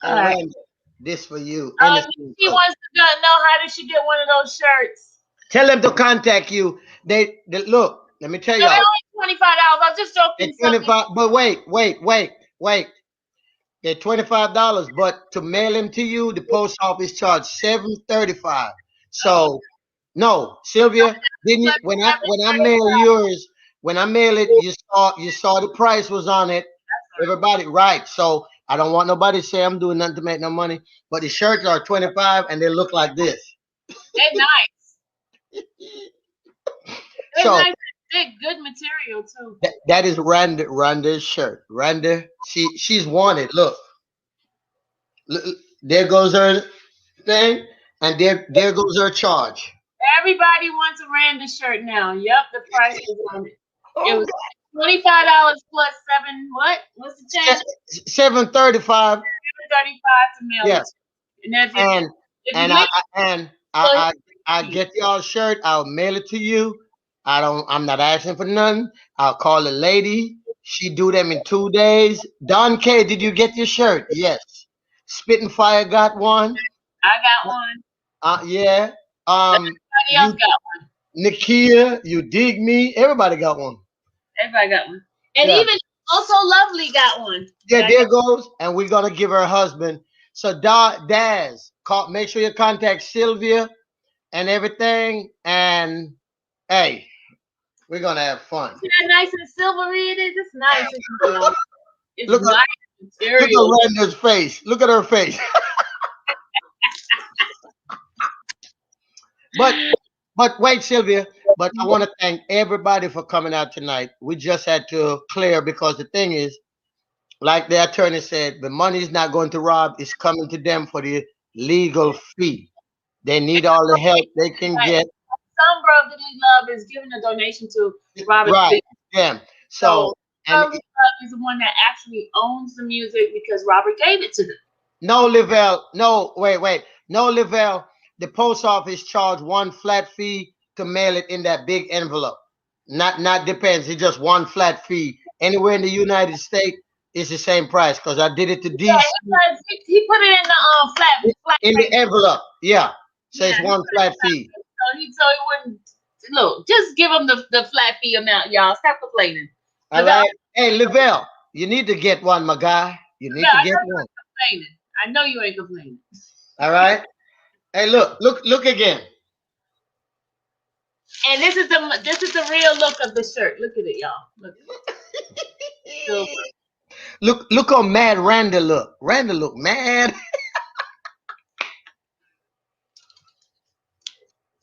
All And right. Randy, this for you. Oh, Innocent she cook. wants to know how did she get one of those shirts? Tell them to contact you. They look. Let me tell No, they're y'all. only $25. I was just They're joking, something. 25. But wait. They're $25. But to mail them to you, the post office charge $7.35. Oh, So no, Sylvia, didn't you, but when I mail yours, when I mail it, you saw the price was on it. Everybody, right? So I don't want nobody to say I'm doing nothing to make no money. But the shirts are 25 and they look like this. they're nice. They're So nice and thick, good material too. that is Randa's shirt. Randa, she's wanted. Look, there goes her thing, and there goes her charge. Everybody wants a Randa shirt now. Yep, the price was on it. It Oh was God. $25 plus seven. What? What's the change? 735. $7.35 to mail Yeah, it. And if you and if you and live, I get y'all shirt. I'll mail it to you. I'm not asking for nothing. I'll call the lady. She do them in 2 days. Don K, did you get your shirt? Yes. Spitting Fire got one. I got one. Yeah. Everybody else You got one. Nikia, you dig me. Everybody got one. Everybody got one. And Yeah. even Also Lovely got one. Yeah, But I there guess goes. And we're gonna give her husband. So Daz, make sure you contact Sylvia and everything. And hey, we're gonna have fun. see how nice and silvery it is. It's nice. It's Look at nice look at material. Randa's face. Look at her face. but but wait, Sylvia. But I want to thank everybody for coming out tonight. We just had to clear because the thing is, like the attorney said, the money is not going to Rob. It's coming to them for the legal fee. They need all the help they can Right. get. Some brotherly love is giving a donation to Robert Right. Lee. Yeah. So So and brotherly love is the one that actually owns the music because Robert gave it to them. no, Lavelle. No, wait. No, Lavelle. The post office charged one flat fee to mail it in that big envelope. Not depends. It's just one flat fee. Anywhere in the United States, it's the same price because I did it to Yeah, DC because he put it in the flat in the rate. envelope. Yeah. So Yeah, it's he one put it in flat the flat fee. rate. So he wouldn't look. Just give him the flat fee amount, y'all. Stop complaining. All Lavelle, right. Hey, Lavelle, you need to get one, my guy. You need to I get know you one. ain't complaining. I know you ain't complaining. All right. Hey, look again. And this is the real look of the shirt. Look at it, y'all. Look, silver. Look how mad Randa look. Randa look mad.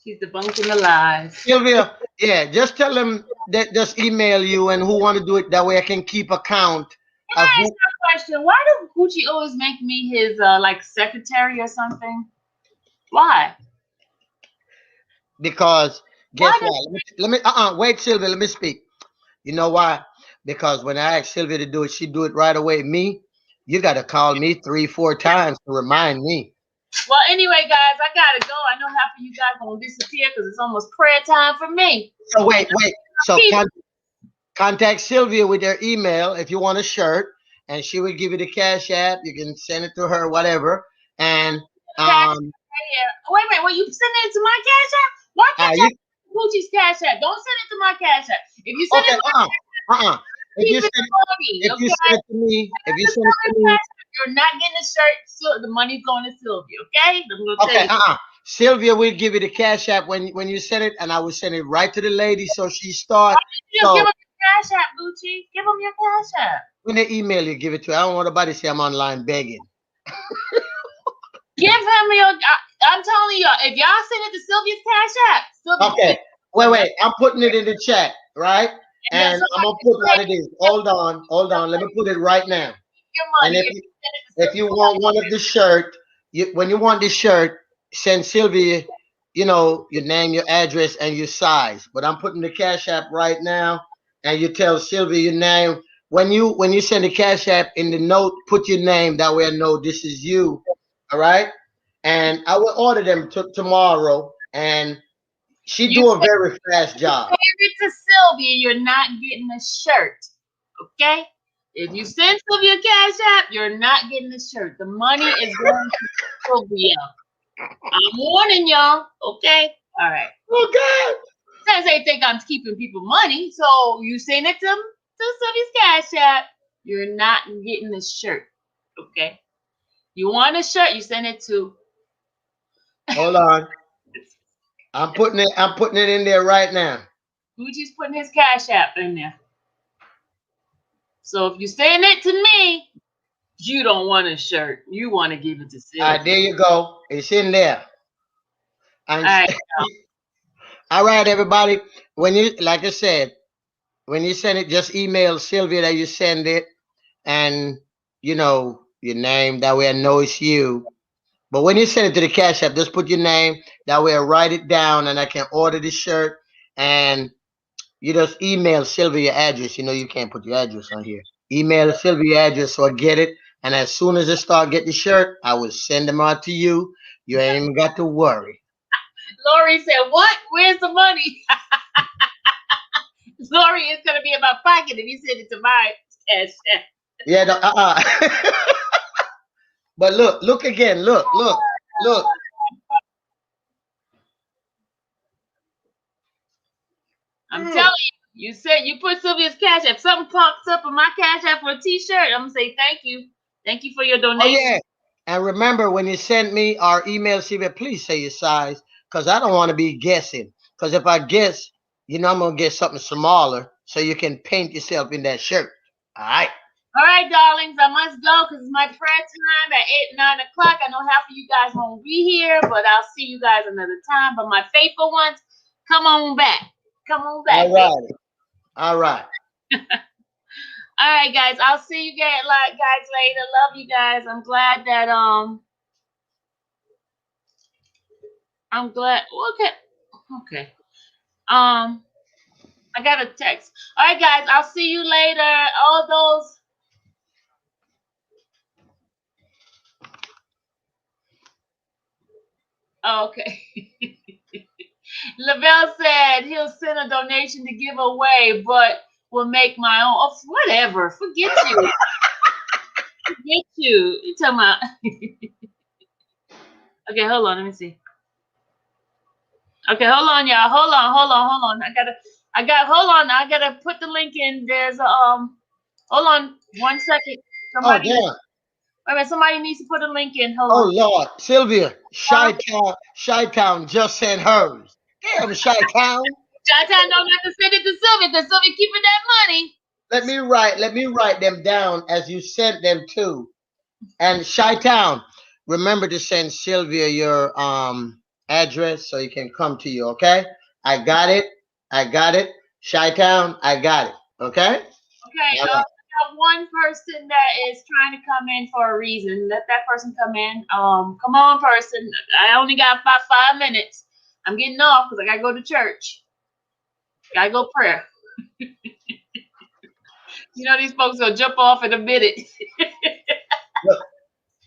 She's debunking the lies. Sylvia, yeah, just tell them that just email you and who want to do it. That way I can keep account Can of I ask who. you a question? Why does Gucci always make me his like secretary or something? Why? Because Why guess does what? Wait, Sylvia, let me speak. You know why? Because when I asked Sylvia to do it, she do it right away. Me, you got to call me 3, 4 times to remind me. Well, anyway, guys, I gotta go. I know half of you guys gonna disappear because it's almost prayer time for me. So wait. So People, contact Sylvia with their email if you want a shirt, and she will give you the cash app. You can send it to her, whatever. And cash um, right here. Wait a minute, well, you send it to my cash app? Why can't you y'all send Gucci's cash app? Don't send it to my cash app. If you send it okay? to my If you keep it send for me, if you okay? send it to me, if you The send it to me, cash app, you're not getting a shirt. So the money's going to Sylvia, okay? I'm gonna tell okay. you. Sylvia will give you the cash app when you send it, and I will send it right to the lady so she Why start. don't you just give So him your cash app, Gucci? Give him your cash app. when they email you, give it to her. I don't want nobody to say I'm online begging. Give him your. I'm telling you, if y'all send it to Sylvia's cash app, Sylvia, Okay. Wait. I'm putting it in the chat, right? and then And I'm somebody gonna can put what take it is. Hold on. Let me put it right now. your And money if if you, you send it to if you Sylvia's want cash one of the shirt, when you want this shirt, send Sylvia, your name, your address, and your size. But I'm putting the cash app right now, and you tell Sylvia your name. When you send the cash app in the note, put your name. That way I know this is you. All right. And I will order them tomorrow. And she You do a send very fast job. it to Sylvia, you're not getting a shirt, okay? If you send Sylvia Cash App, you're not getting the shirt. The money is going to Sylvia. I'm warning y'all. Okay? All right. Oh Says they think I'm keeping people money, so you send it to Sylvia's Cash App. You're not getting the shirt. Okay? You want a shirt, you send it to God. Hold on. I'm putting it in there right now. Gucci's putting his Cash App in there. So if you send it to me, you don't want a shirt. You want to give it to All right, Sylvia. there you go. It's in there. All And right. all right, everybody. When you, like I said, when you send it, just email Sylvia that you send it, and your name. That way I know it's you. But when you send it to the Cash App, just put your name. That way I write it down and I can order the shirt. And you just email Sylvia your address. You know you can't put your address on here. Email Sylvia your address so I get it. And as soon as I start getting the shirt, I will send them out to you. You ain't even got to worry. Lori said, "What? Where's the money?" Lori is gonna be in my pocket if you send it to my Cash App. Yeah, no, But look again. Look. I'm telling Mm. you, you said you put Sylvia's Cash App. Something pops up on my Cash App for a T-shirt. I'm gonna say thank you for your Oh donation. yeah. And remember, when you send me or email Sylvia, please say your size, because I don't want to be guessing. Because if I guess, I'm gonna get something smaller so you can paint yourself in that shirt. All right. All right, darlings, I must go because it's my prayer time at 9 o'clock. I know half of you guys won't be here, but I'll see you guys another time. But my faithful ones, come on back. Come on back, All baby. right. All right. All right, guys. I'll see you guys later. Love you guys. I'm glad. Okay. Okay. I got a text. All right, guys. I'll see you later. All those. Okay. Lavelle said he'll send a donation to give away, but will make my own. Oh, whatever. Forget you. Forget you. You talking about? Okay, hold on. Let me see. Okay, hold on, y'all. Hold on. Hold on. I gotta put the link in. Hold on 1 second. Oh Somebody, damn. wait a minute. Somebody needs to put a link in. Hold Oh on. Lord, Sylvia, Chi Town just sent hers. Damn, Chi Town. Chi-Town don't have to send it to Sylvia because Sylvia keeping that money. Let me write them down as you sent them too. And Chi-Town, remember to send Sylvia your address so he can come to you, okay? I got it. I got it. Chi-Town, I got it. Okay? Okay, All right. we got one person that is trying to come in for a reason. Let that person come in. Come on, person. I only got about 5 minutes. I'm getting off because I gotta go to church. Gotta go prayer. You know these folks will jump off in a minute. Look,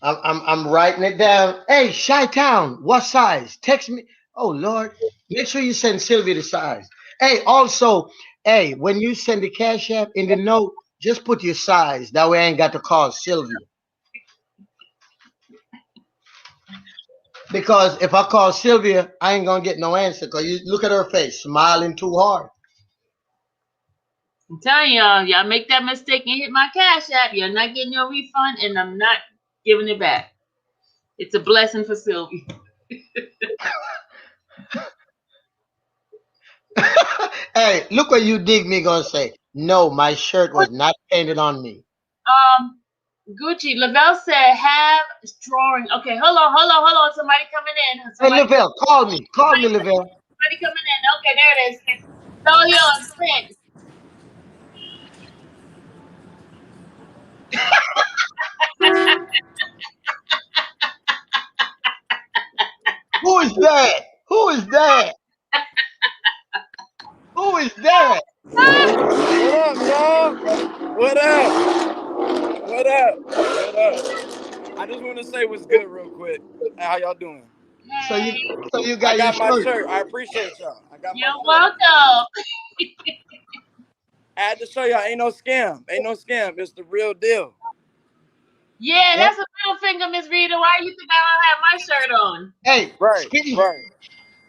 I'm writing it down. Hey, Chi-Town, what size? Text me. Oh Lord. Make sure you send Sylvia the size. Hey, also, hey, when you send the cash app in the note, just put your size. That way I ain't got to call Sylvia. Because if I call Sylvia, I ain't gonna get no answer. Cause you look at her face, smiling too hard. I'm telling y'all make that mistake and hit my cash app. You're not getting your refund, and I'm not giving it back. It's a blessing for Sylvia. Hey, look what you dig me gonna say. No, my shirt was not painted on me. Um, Gucci, Lavelle said have drawing. Okay, hold on. Somebody coming in. Hey, Lavelle, call me. Call me, Lavelle. Somebody coming in. Okay, there it is. It's all yours. Come in. Who is that? Who is that? Who is that? What up, y'all? What up? What up? What up? I just want to say what's good real quick. How y'all doing? So you, Hey, so you I got your got my shirt. shirt. I appreciate y'all. I got my you're shirt. welcome. I had to show y'all. Ain't no scam. Ain't no scam. It's the real deal. Yeah, Yep. that's a middle finger, Miss Rita. Why you think I don't have my shirt on? Hey, Right, Spitting right.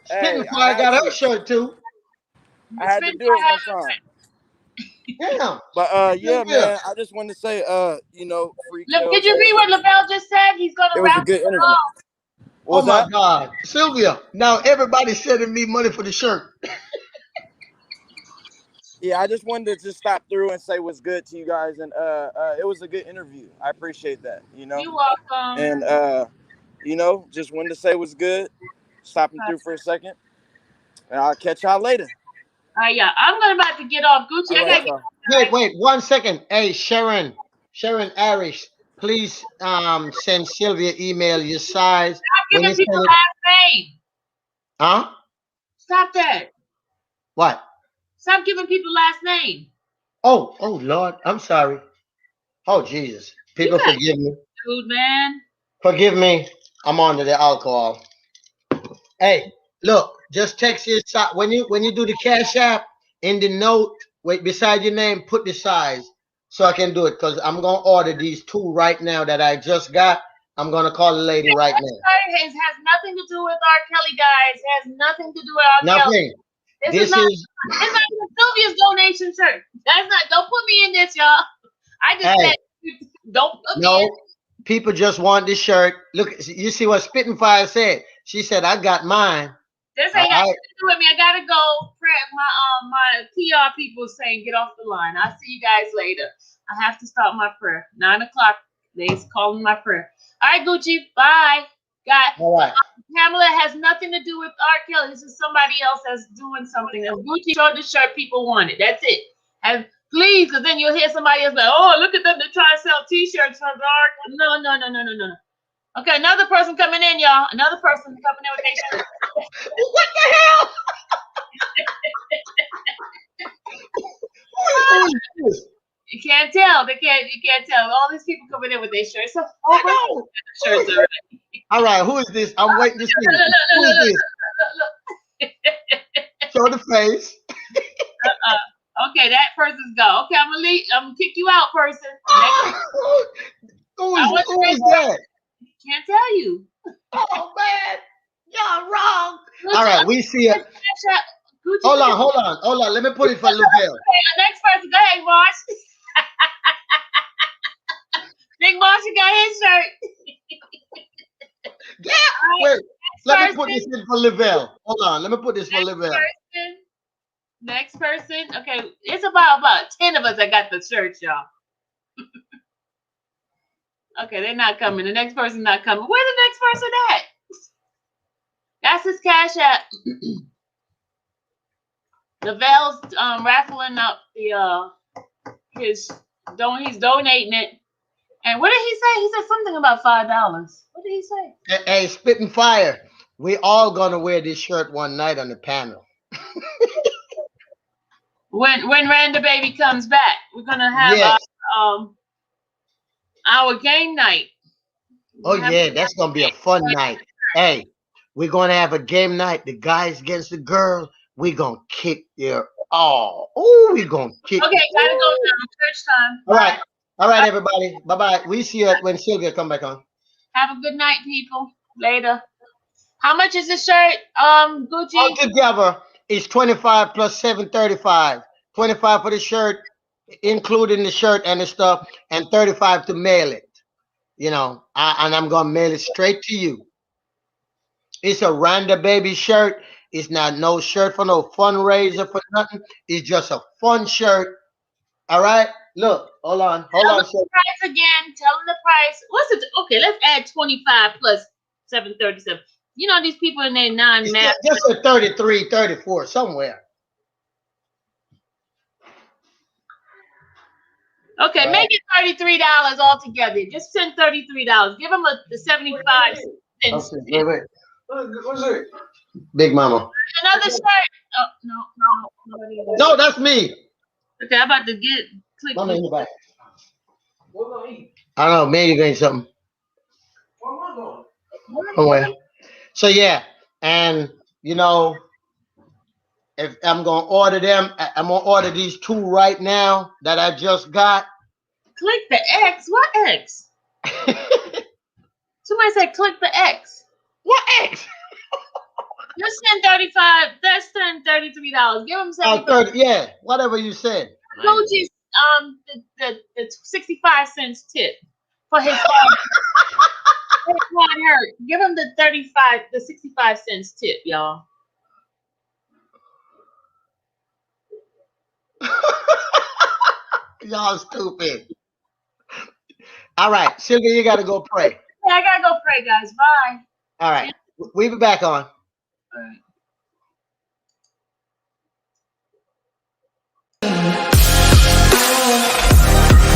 Hey, I Fire had got her to. shirt too. I had to Spin do it one time. Damn. But yeah, Sylvia. man. I just wanted to say, free Look, kill. did you read what LaBelle just said? He's gonna It was a raffle good them interview. off. What Oh was my that? God. Sylvia. Now everybody's sending me money for the shirt. Yeah, I just wanted to just stop through and say what's good to you guys, and it was a good interview. I appreciate that, You welcome. and just wanted to say what's good. Stopping through for a second, and I'll catch y'all later. Yeah, I'm about to get off Gucci. All I right, gotta get y'all. Wait, 1 second. Hey, Sharon Arish, please send Sylvia email your size Stop when you giving people send it. last name. Huh? Stop that. What? Stop giving people last name. Oh Lord, I'm sorry. Oh Jesus. You People got forgive me. dude, man. Forgive me. I'm on to the alcohol. Hey, look, just text your size when you do the cash app in the note, wait beside your name, put the size so I can do it because I'm gonna order these two right now that I just got. I'm gonna call the lady right now. It has nothing to do with R. Kelly, guys. It has nothing to do with R. Kelly. Nothing. This is This not. is It's not even Sylvia's donation shirt. That's not. Don't put me in this, y'all. I just hey, said, don't put me in. no. People just want this shirt. Look, you see what Spitting Fire said? She said, "I got mine." This All ain't got right. nothing to do with me. I gotta go. My PR people saying get off the line. I'll see you guys later. I have to start my prayer. 9 o'clock. They's calling my prayer. All right, Gucci. Bye. God, All right. Pamela has nothing to do with R. Kelly. This is somebody else that's doing something. If Gucci showed the shirt, people want it. That's it. And please, because then you'll hear somebody else like, "Oh, look at them. They're trying to sell T-shirts from R." No, no, no, no, no, no. Okay, another person coming in, y'all. Another person coming in with their shirt. What the hell? Who is this? You can't tell. You can't tell. All these people coming in with their shirts. So I over know. shirts already. All right, who is this? I'm waiting to see. Look, look, Who look, is look, this? Show the face. Okay, that person's go. Okay, I'm gonna kick you out, person. Next, Who is that? can't tell you. Oh man, y'all wrong. Gucci, All right, we see it. Gucci, Hold on. Let me put it for Lavelle. Okay, next person, go ahead, Marsh. Big Marsh, you got his shirt. Yeah. Right, Wait, let me person, put this in for Lavelle. Hold on, let me put this for Lavelle. Next person. Okay, it's about 10 of us that got the shirts, y'all. Okay, they're not coming. The next person's not coming. Where the next person at? That's his cash app. Lavelle's raffling up the he's donating it. And what did he say? He said something about $5. What did he say? Hey, Spitting Fire. We all gonna wear this shirt one night on the panel. When Randa Baby comes back, we're gonna have Yes. our game night. Oh yeah, that's gonna be a fun night. Hey, we're gonna have a game night. The guys against the girl. We gonna kick their we gonna kick. Okay, gotta go now. Church time. All right, everybody. Bye bye. We see you when Sylvia come back on. Have a good night, people. Later. How much is the shirt, Gucci? Altogether, it's 25 plus 735. 25 for the shirt, including the shirt and the stuff, and 35 to mail it. And I'm gonna mail it straight to you. It's a Randa Baby shirt. It's not no shirt for no fundraiser for nothing. It's just a fun shirt. All right. Look, hold on, Tell them sir. the price again. Tell them the price. What's it? Okay, let's add 25 plus 737. You know these people in their non-math. Just a 33, 34, somewhere. Okay, make it $33 altogether. Just send $33. Give them the 75 cents. Okay, wait. What's it? Big Mama. Another shirt. Oh no. No, that's me. Okay, I'm about to click. Mama in the back. What gonna eat? I don't know. Maybe you're getting something. Where am I going? Somewhere. So yeah, and If I'm gonna order them, I'm gonna order these two right now that I just got. Click the X. What X? Somebody said click the X. What X? Just send 35. That's $33. Give him 75. 30, yeah, whatever you said. Gucci's the 65 cents tip for his hard. Give him the 35, the 65 cents tip, y'all. Y'all stupid. All right, Sylvia, you gotta go pray. Yeah, I gotta go pray, guys. Bye. All right, we'll be back on. All right.